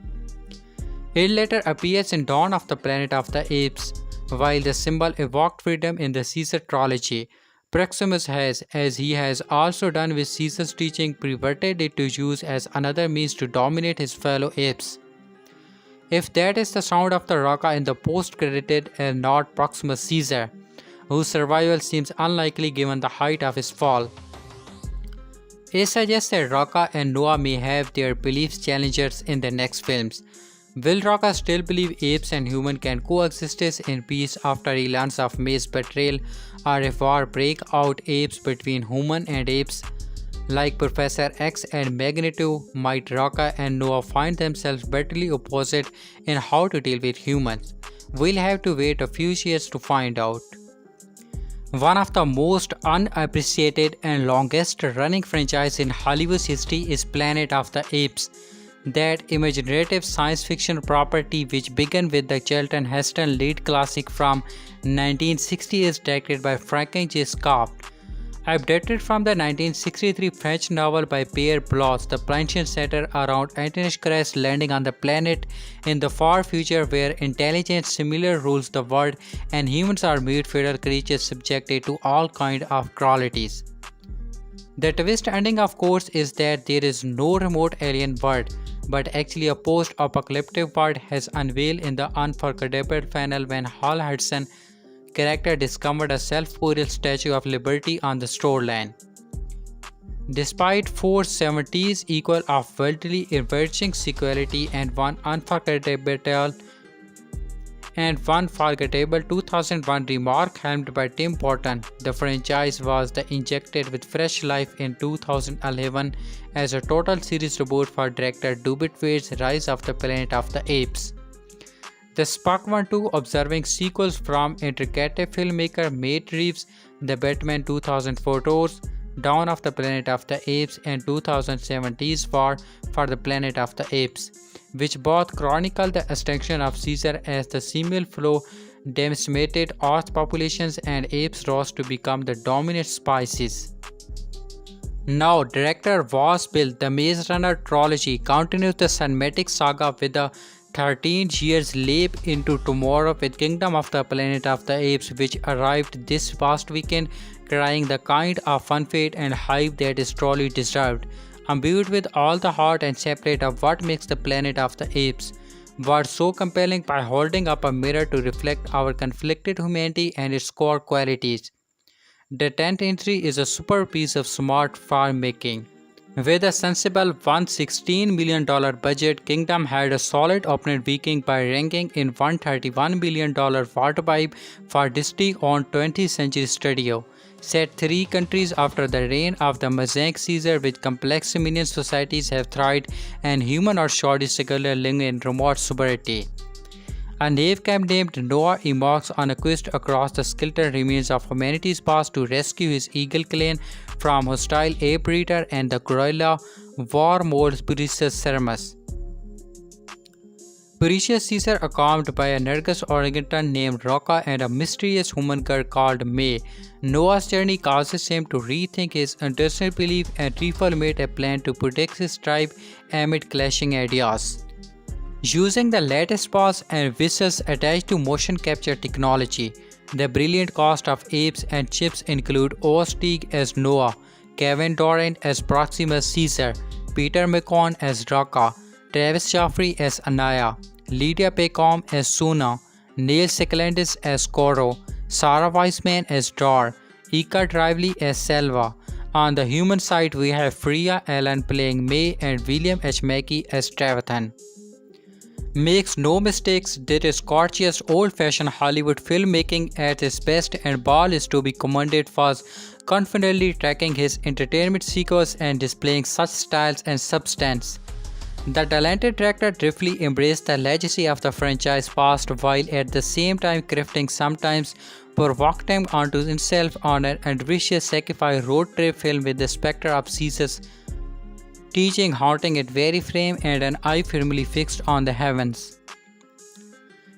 It later appears in Dawn of the Planet of the Apes, while the symbol evoked freedom in the Caesar trilogy. Proximus has, as he has also done with Caesar's teaching, perverted it to use as another means to dominate his fellow apes. If that is the sound of the Raka in the post-credited and not Proximus Caesar, whose survival seems unlikely given the height of his fall. It suggests that Raka and Noah may have their beliefs challengers in the next films. Will Raka still believe apes and humans can coexist in peace after he learns of May's betrayal, or if war break out apes between human and apes? Like Professor X and Magneto, might Raka and Noah find themselves bitterly opposite in how to deal with humans? We'll have to wait a few years to find out. One of the most unappreciated and longest running franchise in Hollywood's history is Planet of the Apes. That imaginative science fiction property, which began with the Charlton Heston lead classic from 1960, is directed by Franklin J. Scott. Adapted from the 1963 French novel by Pierre Bloch, the plantation centers around Antoine crash landing on the planet in the far future where intelligence similar rules the world and humans are made feral creatures subjected to all kinds of cruelties. The twist ending, of course, is that there is no remote alien world, but actually a post-apocalyptic world has unveiled in the unforgettable final when Hal Hudson character discovered a self-burial Statue of Liberty on the shoreline. Despite 4 70s equal of wildly encouraging sequelity and one unforgettable 2001 remark helmed by Tim Burton, the franchise was injected with fresh life in 2011 as a total series reboot for director David Wade's Rise of the Planet of the Apes. The Spark 1-2 observing sequels from intricate filmmaker Matt Reeves, the Batman 2004 tours, Dawn of the Planet of the Apes and 2017's War for the Planet of the Apes, which both chronicle the extinction of Caesar as the seminal flow decimated Earth populations and apes rose to become the dominant species. Now, director Wes Ball, the Maze Runner trilogy continues the cinematic saga with a 13 years leap into tomorrow with Kingdom of the Planet of the Apes, which arrived this past weekend, carrying the kind of fun fate and hype that is truly deserved. Imbued with all the heart and separate of what makes the Planet of the Apes was so compelling by holding up a mirror to reflect our conflicted humanity and its core qualities. The 10th entry is a super piece of smart filmmaking. With a sensible $116 million budget, Kingdom had a solid opening weekend by ranking in $131 million waterpipe for Disney-owned 20th Century Studio. Set 3 countries after the reign of the Mosaic Caesar, with complex minion societies have thrived and human or short secular living in remote sobriety. A knave camp named Noah embarks on a quest across the skeletal remains of humanity's past to rescue his eagle clan from hostile ape breeder and the gorilla war mode Perseus Cermus. Perseus Caesar, accompanied by a nervous orangutan named Raka and a mysterious human girl called May. Noah's journey causes him to rethink his traditional belief and reformulate a plan to protect his tribe amid clashing ideas. Using the latest paws and whistles attached to motion capture technology, the brilliant cast of apes and chips include Oz Teague as Noah, Kevin Durant as Proximus Caesar, Peter McCone as Raka, Travis Jaffrey as Anaya, Lydia Paycom as Suna, Neil Sekalandis as Koro, Sarah Weissman as Dor, Ika Drively as Selva. On the human side, we have Freya Allen playing May and William H. Mackey as Trevathan. Makes no mistakes, this is gorgeous old-fashioned Hollywood filmmaking at its best, and Ball is to be commended for confidently tracking his entertainment sequence and displaying such styles and substance. The talented director driftily embraced the legacy of the franchise past while at the same time crafting sometimes provocative onto himself on an ambitious sci-fi road trip film with the specter of Caesar's teaching haunting its very frame and an eye firmly fixed on the heavens.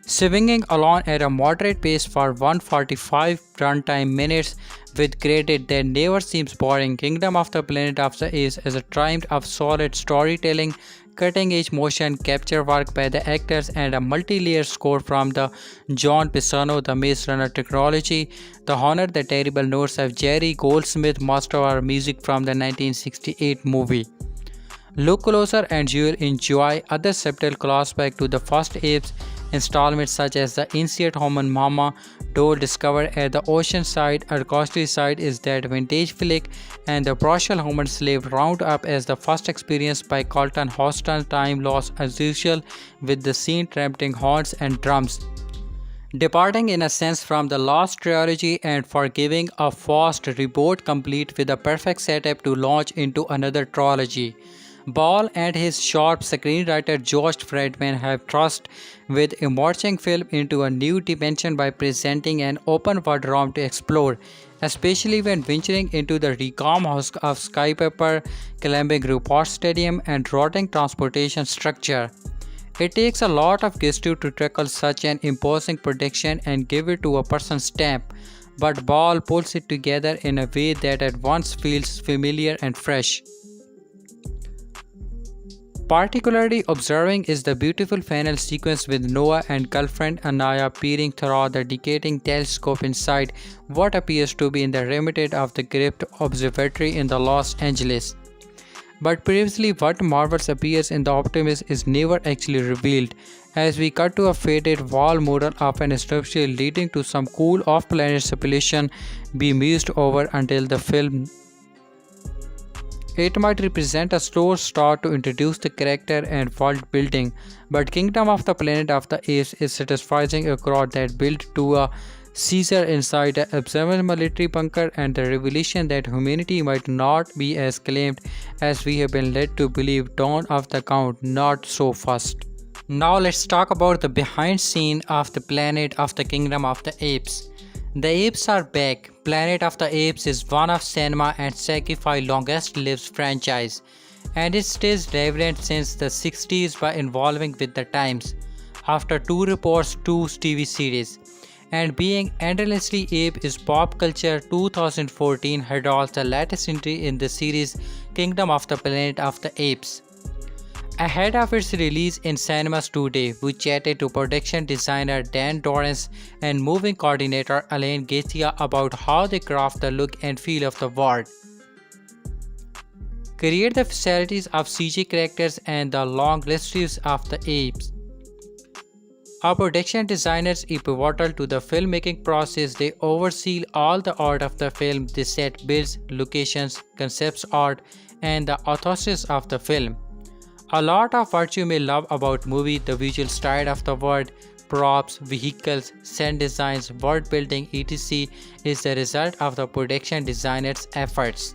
Swinging along at a moderate pace for 145 runtime minutes with credit that never seems boring, Kingdom of the Planet of the Apes is a triumph of solid storytelling, cutting-edge motion capture work by the actors, and a multi-layered score from the John Pisano, the Maze Runner technology. The honor the terrible notes of Jerry Goldsmith, master of music from the 1968 movie. Look closer and you will enjoy other subtle callbacks to the first Apes installments such as the insert human mama doll discovered at the ocean side or costly side is that vintage flick, and the partial human slave round up as the first experience by Colton Hoston time lost as usual with the scene trampling horns and drums. Departing in a sense from the Lost trilogy and for giving a fast reboot complete with a perfect setup to launch into another trilogy. Ball and his sharp screenwriter Josh Friedman have thrust with emerging film into a new dimension by presenting an open world realm to explore, especially when venturing into the recon house of Skypaper, climbing Rupert Stadium and rotting transportation structure. It takes a lot of gusto to tackle such an imposing production and give it to a person's stamp, but Ball pulls it together in a way that at once feels familiar and fresh. Particularly observing is the beautiful final sequence with Noah and girlfriend Anaya peering through the decaying telescope inside what appears to be in the remnant of the Griffith Observatory in Los Angeles. But previously what marvels appears in the Optimus is never actually revealed, as we cut to a faded wall model of an structure leading to some cool off-planet speculation be mused over until the film. It might represent a slow start to introduce the character and world building, but Kingdom of the Planet of the Apes is satisfying across that build to a Caesar inside an absurd military bunker and the revelation that humanity might not be as claimed as we have been led to believe. Dawn of the Count, not so fast. Now let's talk about the behind scene of the Planet of the Kingdom of the Apes. The Apes are back. Planet of the Apes is one of cinema and sci-fi longest lived franchise, and it stays relevant since the 60s by evolving with the times. After 2 reports, 2 TV series, and being endlessly ape is pop culture, 2014 heralds the latest entry in the series Kingdom of the Planet of the Apes. Ahead of its release in cinemas today, we chatted to production designer Dan Dorrance and moving coordinator Alain Gaethia about how they craft the look and feel of the world, create the facilities of CG characters and the long lives of the apes. Our production designers are pivotal to the filmmaking process. They oversee all the art of the film, the set builds, locations, concepts art, and the authors of the film. A lot of what you may love about movie, the visual style of the world, props, vehicles, set designs, world building, etc. is the result of the production designer's efforts.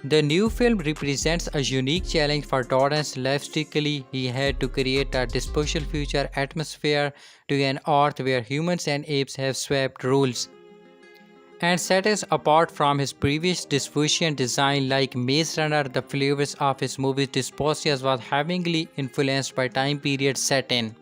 The new film represents a unique challenge for Dorrance. Lifestically, he had to create a dystopian future atmosphere to an earth where humans and apes have swapped rules, and set us apart from his previous dystopian design like Maze Runner. The flavors of his movie Dystopia was heavily influenced by time period set in.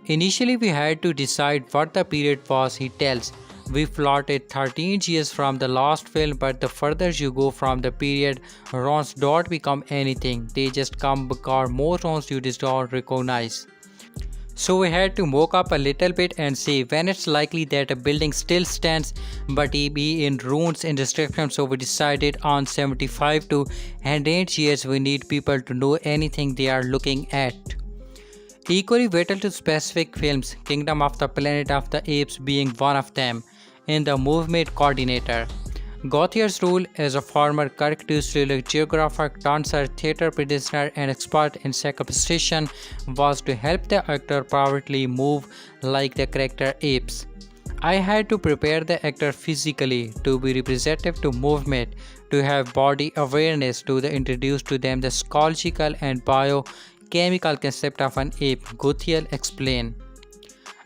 Initially, we had to decide what the period was, he tells. We plotted 13 years from the last film, but the further you go from the period, runs don't become anything. They just come because more runs you just don't recognize. So we had to mock up a little bit and say when it's likely that a building still stands but it be in ruins in destruction. So we decided on 75 to 108 years we need people to know anything they are looking at. Equally vital to specific films, Kingdom of the Planet of the Apes being one of them, in the movement coordinator. Gauthier's role as a former Cirque du Soleil choreographer, dancer, theatre practitioner, and expert in sequestration was to help the actor privately move like the character apes. I had to prepare the actor physically to be representative to movement, to have body awareness, to introduce to them the psychological and biochemical concept of an ape, Gauthier explained.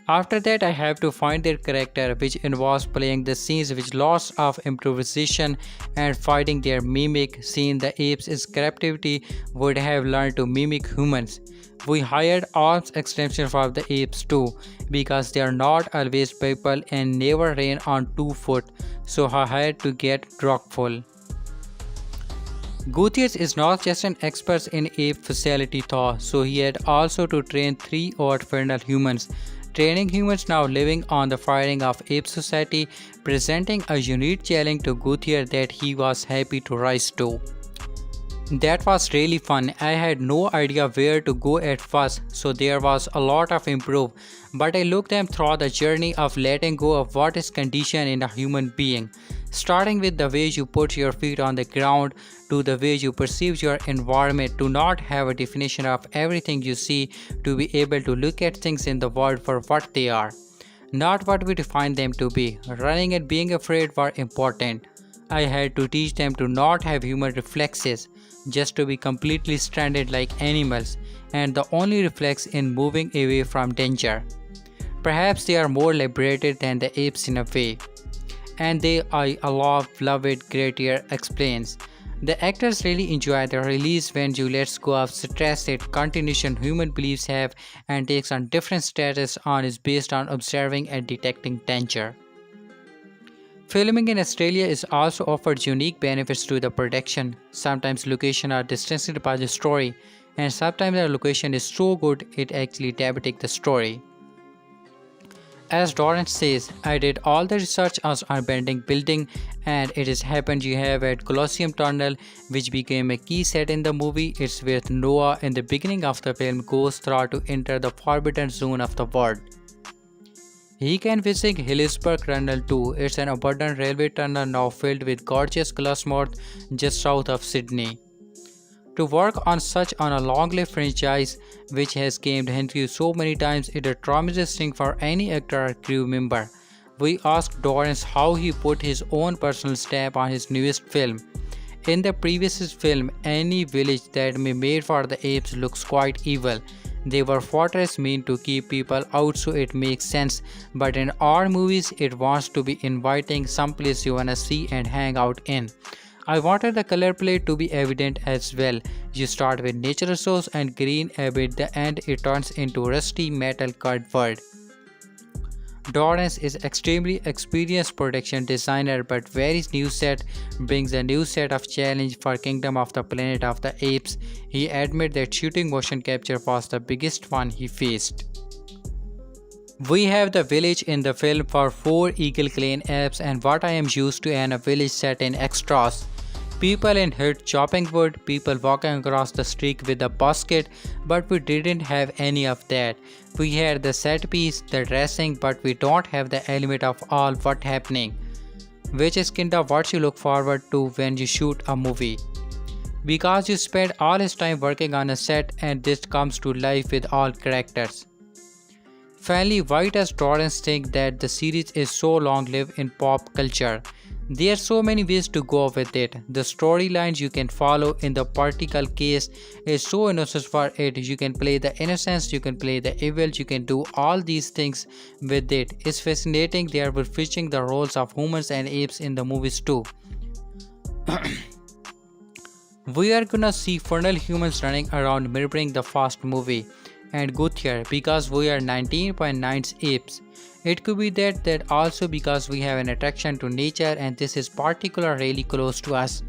After that, I have to find their character, which involves playing the scenes with lots of improvisation and fighting their mimic. Seeing the apes' creativity would have learned to mimic humans. We hired arms extension for the apes too, because they are not always people and never ran on 2 foot, so I had to get drogful. Gutierrez is not just an expert in ape facility though, so he had also to train 3 odd feral humans. Training humans now living on the firing of ape society, presenting a unique challenge to Gutierrez that he was happy to rise to. That was really fun. I had no idea where to go at first, so there was a lot of improve, but I looked them through the journey of letting go of what is conditioned in a human being. Starting with the way you put your feet on the ground, to the way you perceive your environment, to not have a definition of everything you see, to be able to look at things in the world for what they are, not what we define them to be. Running and being afraid were important. I had to teach them to not have human reflexes, just to be completely stranded like animals, and the only reflex in moving away from danger. Perhaps they are more liberated than the apes in a way. And they I love it, Gratier explains. The actors really enjoy the release when you let go of stress that continuation human beliefs have and takes on different status on is based on observing and detecting danger. Filming in Australia is also offered unique benefits to the production. Sometimes locations are distanced by the story, and sometimes the location is so good it actually depicts the story. As Dorrance says, I did all the research on Bending building, and it has happened you have at Colosseum Tunnel, which became a key set in the movie. It's where Noah in the beginning of the film goes through to enter the forbidden zone of the world. He can visit Hillsborough Tunnel too. It's an abandoned railway tunnel now filled with gorgeous glass moat just south of Sydney. To work on such a long-lived franchise which has gamed Henry so many times is a tremendous thing for any actor or crew member. We asked Dorrance how he put his own personal stamp on his newest film. In the previous film, any village that we made for the apes looks quite evil. They were fortress meant to keep people out so it makes sense, but in our movies it wants to be inviting, someplace you wanna see and hang out in. I wanted the color palette to be evident as well. You start with natural source and green at the end it turns into rusty metal cardboard. Dorrance is extremely experienced production designer, but very new set brings a new set of challenge for Kingdom of the Planet of the Apes. He admitted that shooting motion capture was the biggest one he faced. We have the village in the film for 4 Eagle Clan apes and what I am used to in a village set in extras. People in hut chopping wood, people walking across the street with a basket, but we didn't have any of that. We had the set piece, the dressing, but we don't have the element of all what happening, which is kinda what you look forward to when you shoot a movie. Because you spend all his time working on a set and this comes to life with all characters. Finally, why does Dorrance think that the series is so long-lived in pop culture? There are so many ways to go with it. The storylines you can follow in the particular case is so innocent for it. You can play the innocence, you can play the evil, you can do all these things with it. It's fascinating they are switching the roles of humans and apes in the movies too. We are gonna see feral humans running around mirroring the first movie. And good here because we are 19.9 apes. It could be that also because we have an attraction to nature and this is particularly close to us.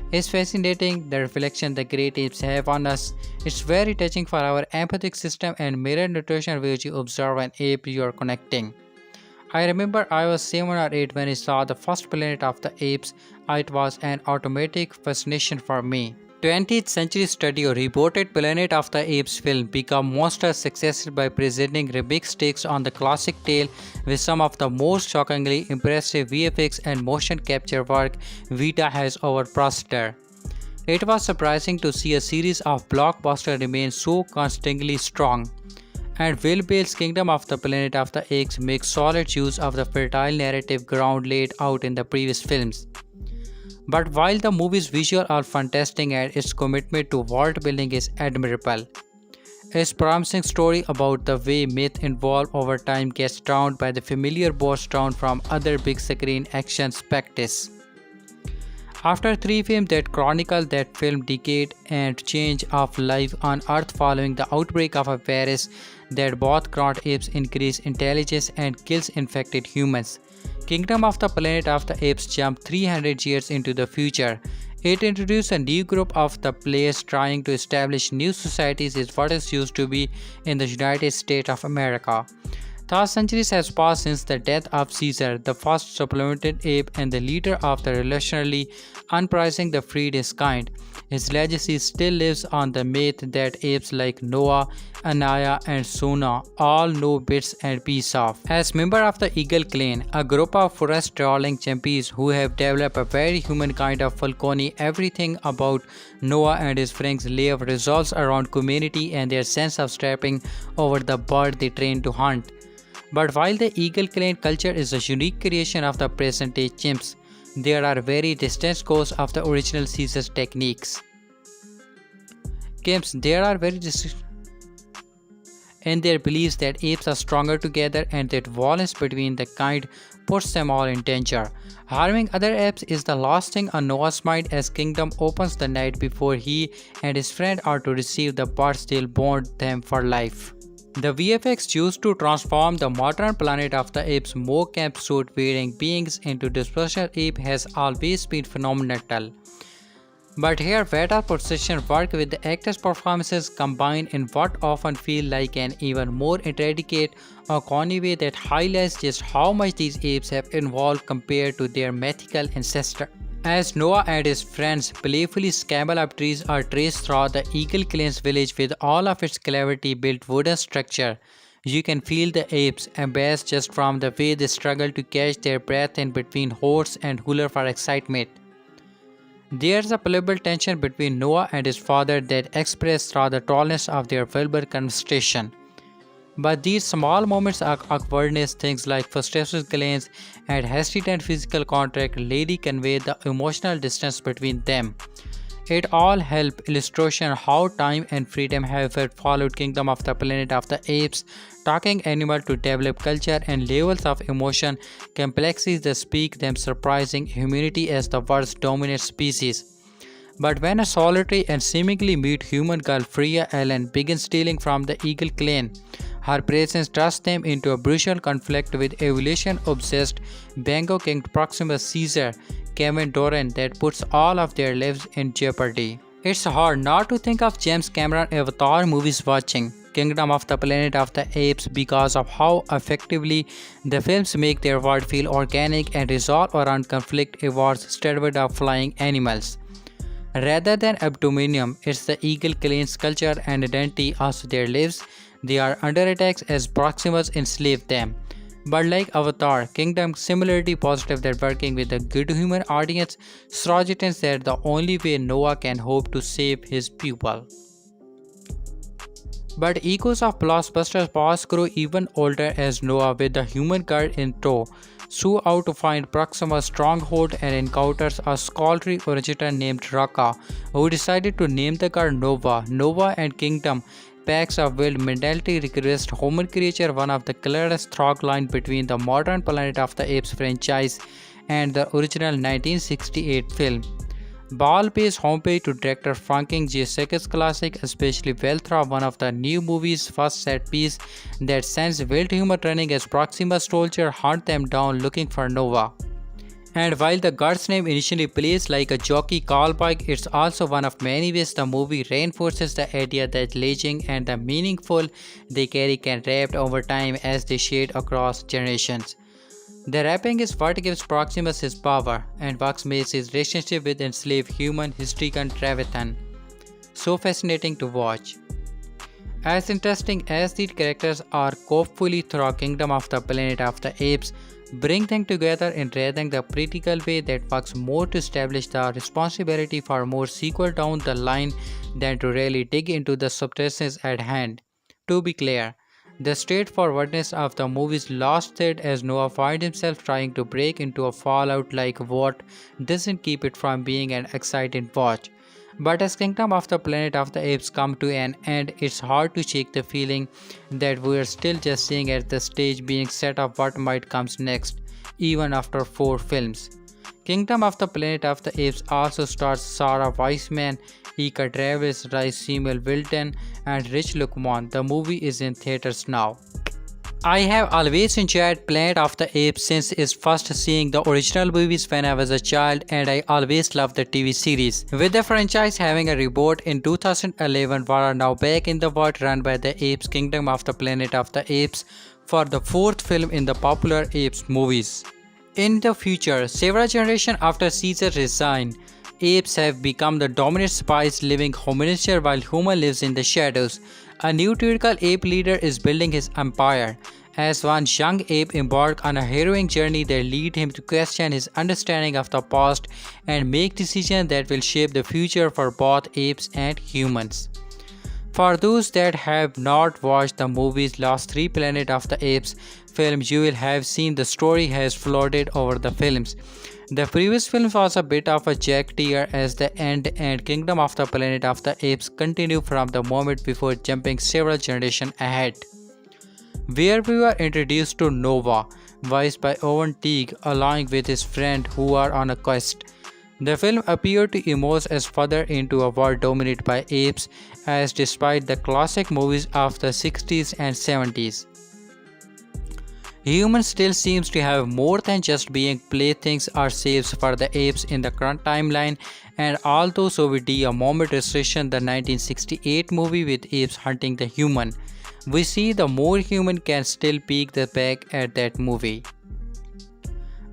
It's fascinating the reflection the great apes have on us. It's very touching for our empathic system and mirror nutrition which you observe an ape you are connecting. I remember I was 7 or 8 when I saw the first Planet of the Apes. It was an automatic fascination for me. 20th Century Studio rebooted Planet of the Apes film became monster successful by presenting remixed takes on the classic tale with some of the most shockingly impressive VFX and motion capture work Vita has ever processed. It was surprising to see a series of blockbusters remain so constantly strong. And Will Bell's Kingdom of the Planet of the Apes makes solid use of the fertile narrative ground laid out in the previous films. But while the movie's visuals are fantastic and its commitment to world building is admirable, its promising story about the way myth evolve over time gets drowned by the familiar boss town from other big screen action spectacles. After 3 films that chronicle that film decade and change of life on Earth following the outbreak of a virus that both grant apes increased intelligence and kills infected humans, Kingdom of the Planet of the Apes jumped 300 years into the future. It introduced a new group of the players trying to establish new societies is what is used to be in the United States of America. Thus centuries has passed since the death of Caesar, the first supplemented ape and the leader of the revolutionary uprising that freed his kind. His legacy still lives on the myth that apes like Noah, Anaya, and Sona all know bits and pieces of. As member of the Eagle clan, a group of forest-dwelling chimpanzees who have developed a very human kind of falcony, everything about Noah and his friends live revolves around community and their sense of stepping over the bird they train to hunt. But while the Eagle clan culture is a unique creation of the present-day chimps, there are very distant goals of the original Caesar's techniques. Chimps, there are very distinct in their beliefs that apes are stronger together and that violence between the kind puts them all in danger. Harming other apes is the last thing on Noah's mind as Kingdom opens the night before he and his friend are to receive the birds they'll bond them for life. The VFX used to transform the modern Planet of the Apes mocap suit wearing beings into disposable ape has always been phenomenal. But here better precision work with the actors' performances combined in what often feel like an even more intricate or corny way that highlights just how much these apes have evolved compared to their mythical ancestor. As Noah and his friends playfully scramble up trees or traced through the Eagle clan's village with all of its cleverly built wooden structure, you can feel the apes embarrassed just from the way they struggle to catch their breath in between hordes and holler for excitement. There's a palpable tension between Noah and his father that expressed through the tallness of their verbal conversation. But these small moments of awkwardness, things like frustration glances and hesitant physical contact, really convey the emotional distance between them. It all helps illustration how time and freedom have followed Kingdom of the Planet of the Apes, talking animal to develop culture and levels of emotion complexities that speak them surprising humanity as the world's dominant species. But when a solitary and seemingly mute human girl Freya Allen begins stealing from the Eagle clan, her presence thrusts them into a brutal conflict with evolution-obsessed Bango King Proximus Caesar Kevin Doran that puts all of their lives in jeopardy. It's hard not to think of James Cameron Avatar movies watching Kingdom of the Planet of the Apes because of how effectively the films make their world feel organic and resolve around conflict awards instead of flying animals. Rather than abdominium, it's the Eagle clan's culture and identity also their lives. They are under attacks as Proximus enslaved them. But like Avatar, Kingdom similarly positive that working with a good human audience suggests that the only way Noah can hope to save his people. But echoes of blockbusters past grow even older as Noah with the human girl in tow sue out to find Proximus' stronghold and encounters a scholarly originator named Raka, who decided to name the girl Nova. Nova and Kingdom packs of wild mentality regressed human creature, one of the clearest through line between the modern Planet of the Apes franchise and the original 1968 film. Ball pays homage to director Franklin J. Secker's classic, especially well through one of the new movie's first set piece that sends wild humor running as Proximus soldier hunt them down looking for Nova. And while the god's name initially plays like a jockey callback, it's also one of many ways the movie reinforces the idea that legend and the meaningful they carry can wrap over time as they shade across generations. The rapping is what gives Proximus his power, and what makes his relationship with enslaved human Histrican Trevethan so fascinating to watch. As interesting as these characters are hopefully through Kingdom of the Planet of the Apes, bring them together in rather the practical way that works more to establish the responsibility for more sequel down the line than to really dig into the substances at hand. To be clear, the straightforwardness of the movie's last third as Noah finds himself trying to break into a fallout like what doesn't keep it from being an exciting watch. But as Kingdom of the Planet of the Apes come to an end, it's hard to shake the feeling that we're still just seeing at the stage being set up what might comes next, even after 4 films. Kingdom of the Planet of the Apes also stars Sarah Weissman, Ika Travis, Rice Samuel Wilton, and Rich Lukman. The movie is in theaters now. I have always enjoyed Planet of the Apes since its first seeing the original movies when I was a child, and I always loved the TV series. With the franchise having a reboot in 2011, we are now back in the world run by the Apes Kingdom of the Planet of the Apes for the 4th film in the popular Apes movies. In the future, several generations after Caesar resigned, apes have become the dominant spies living hominids while human lives in the shadows. A new tyrannical ape leader is building his empire, as one young ape embarks on a harrowing journey that leads him to question his understanding of the past and make decisions that will shape the future for both apes and humans. For those that have not watched the movie's last 3 Planet of the Apes films, you will have seen the story has floated over the films. The previous film was a bit of a jagged tear as the end, and Kingdom of the Planet of the Apes continue from the moment before jumping several generations ahead, where we were introduced to Nova, voiced by Owen Teague, along with his friend who are on a quest. The film appeared to emerge as further into a world dominated by apes, as despite the classic movies of the 60s and 70s, humans still seems to have more than just being playthings or slaves for the apes in the current timeline. And although so we do a moment restriction the 1968 movie with apes hunting the human, we see the more human can still peek the back at that movie.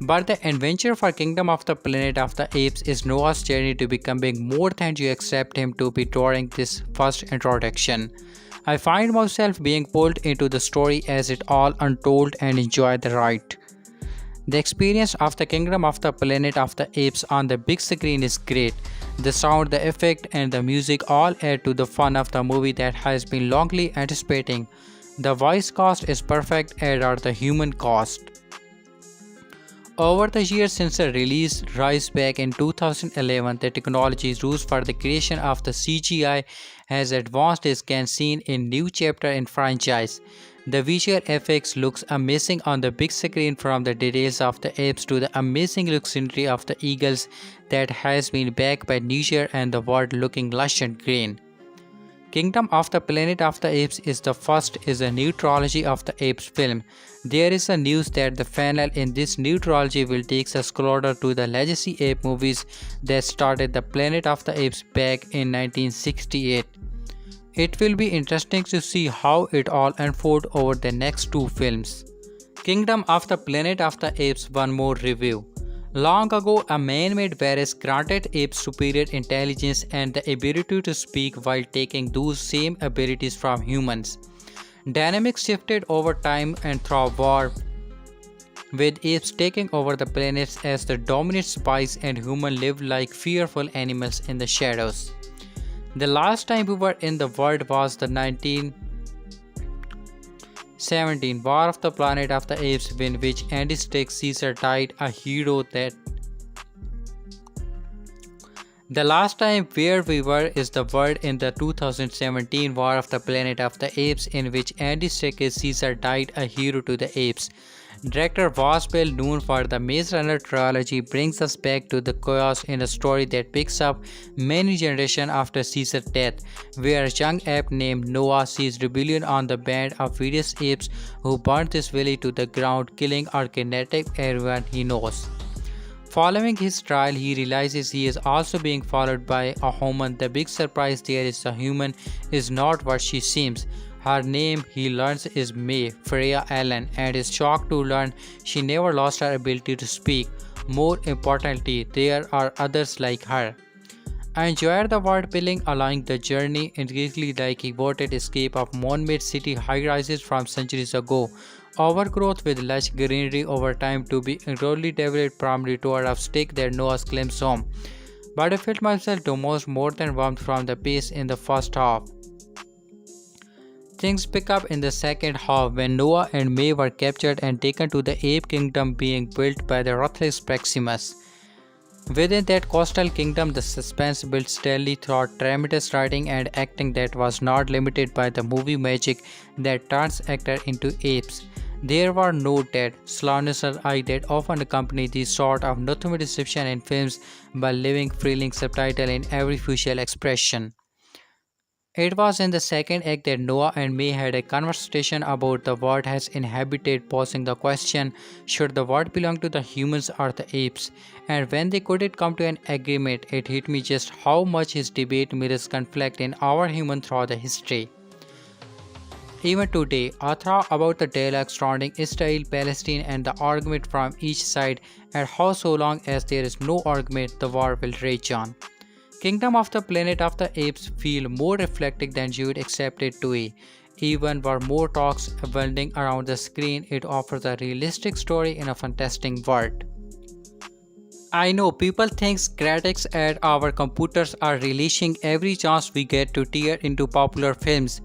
But the adventure for Kingdom of the Planet of the Apes is Noah's journey to becoming more than you accept him to be during this first introduction. I find myself being pulled into the story as it all untold and enjoy the ride. The experience of the Kingdom of the Planet of the Apes on the big screen is great. The sound, the effect, and the music all add to the fun of the movie that has been longly anticipating. The voice cast is perfect, as are the human cast. Over the years since the release rise back in 2011, the technology used for the creation of the CGI has advanced as can seen in new chapter in franchise. The visual effects looks amazing on the big screen, from the details of the apes to the amazing look scenery of the eagles that has been backed by nature and the world looking lush and green. Kingdom of the Planet of the Apes is the first is a new trilogy of the Apes film. There is a news that the final in this new trilogy will take us closer to the legacy ape movies that started the Planet of the Apes back in 1968. It will be interesting to see how it all unfolds over the next 2 films. Kingdom of the Planet of the Apes. One more review. Long ago, a man-made virus granted apes superior intelligence and the ability to speak while taking those same abilities from humans. Dynamics shifted over time and through war, with apes taking over the planets as the dominant spies and humans lived like fearful animals in the shadows. The last time we were in the world was the 1917 War of the Planet of the Apes, in which Andy Stark's Caesar died, a hero that. The last time where we were is the world in the 2017 War of the Planet of the Apes, in which Andy Stark's Caesar died, a hero to the apes. Director Ross Bell, known for the Maze Runner trilogy, brings us back to the chaos in a story that picks up many generations after Caesar's death, where a young ape named Noah sees rebellion on the band of various apes who burnt this village to the ground, killing or kidnapping everyone he knows. Following his trial, he realizes he is also being followed by a human. The big surprise there is the human is not what she seems. Her name, he learns, is May Freya Allen, and is shocked to learn she never lost her ability to speak. More importantly, there are others like her. I enjoyed the world building, allowing the journey increasingly like a voted escape of man-made city high-rises from centuries ago. Overgrowth with lush greenery over time to be incredibly developed primary tour of stick that Noah claims home. But I felt myself to most more than warmth from the pace in the first half. Things pick up in the second half when Noah and May were captured and taken to the ape kingdom being built by the ruthless Maximus. Within that coastal kingdom, the suspense built steadily throughout tremendous writing and acting that was not limited by the movie magic that turns actors into apes. There were no dead, slanderous eyes that often accompany this sort of nothing deception in films by leaving thrilling subtitle in every facial expression. It was in the second act that Noah and May had a conversation about the world has inhabited, posing the question, should the world belong to the humans or the apes? And when they couldn't come to an agreement, it hit me just how much his debate mirrors conflict in our human throughout the history. Even today, I thought about the dialogue surrounding Israel, Palestine, and the argument from each side, and how so long as there is no argument, the war will rage on. Kingdom of the Planet of the Apes feel more reflective than you would accept it to be. Even where more talks building around the screen, it offers a realistic story in a fantastic world. I know people think critics at our computers are relishing every chance we get to tear into popular films.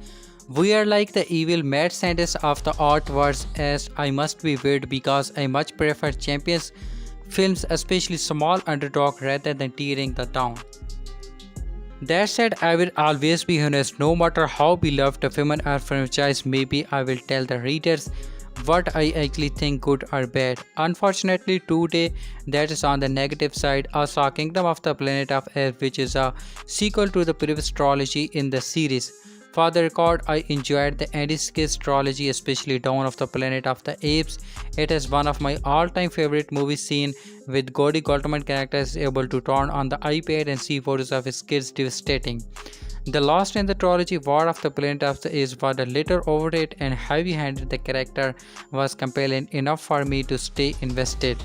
We are like the evil mad scientists of the artverse, as I must be weird because I much prefer champions films, especially small underdog, rather than tearing the down. That said, I will always be honest. No matter how beloved a film or franchise may be, I will tell the readers what I actually think, good or bad. Unfortunately, today, that is on the negative side. I saw Kingdom of the Planet of Apes, which is a sequel to the previous trilogy in the series. For the record, I enjoyed the Andy Serkis trilogy, especially Dawn of the Planet of the Apes. It is one of my all-time favorite movie scene with Cody Goldman character is able to turn on the iPad and see photos of his kids devastating. The last in the trilogy, War of the Planet of the Apes, was a little overrated and heavy-handed. The character was compelling enough for me to stay invested.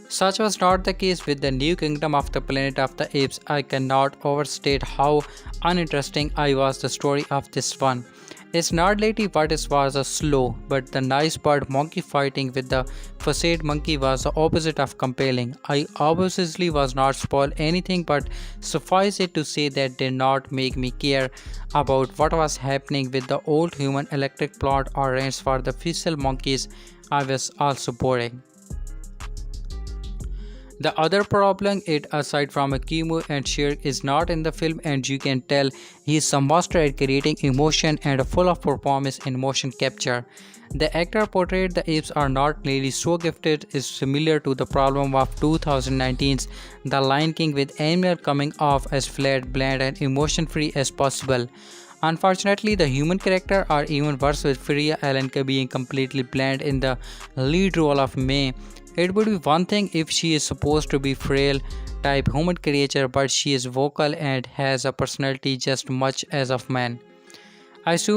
Such was not the case with the new Kingdom of the Planet of the Apes. I cannot overstate how uninteresting I was the story of this one. It's not lady but it was a slow, but the nice bird monkey fighting with the facade monkey was the opposite of compelling. I obviously was not spoiled anything, but suffice it to say that did not make me care about what was happening with the old human electric plot or rants for the official monkeys. I was also boring. The other problem, it aside from Akimu and Shir, is not in the film, and you can tell he is some master at creating emotion and full of performance in motion capture. The actor portrayed the apes are not nearly so gifted is similar to the problem of 2019's The Lion King, with animal coming off as flat, bland and emotion free as possible. Unfortunately, the human character are even worse, with Freya Allen being completely bland in the lead role of May. It would be one thing if she is supposed to be frail type human creature, but she is vocal and has a personality just much as of man. I sue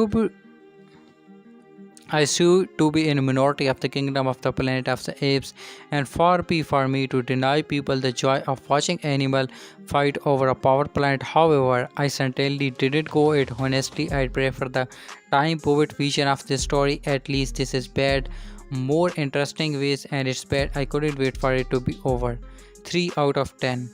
to be in a minority of the Kingdom of the Planet of the Apes, and far be for me to deny people the joy of watching animal fight over a power plant. However, I certainly didn't go it honestly. I prefer the time poet vision of this story. At least this is bad more interesting ways, and it's bad I couldn't wait for it to be over. 3 out of 10.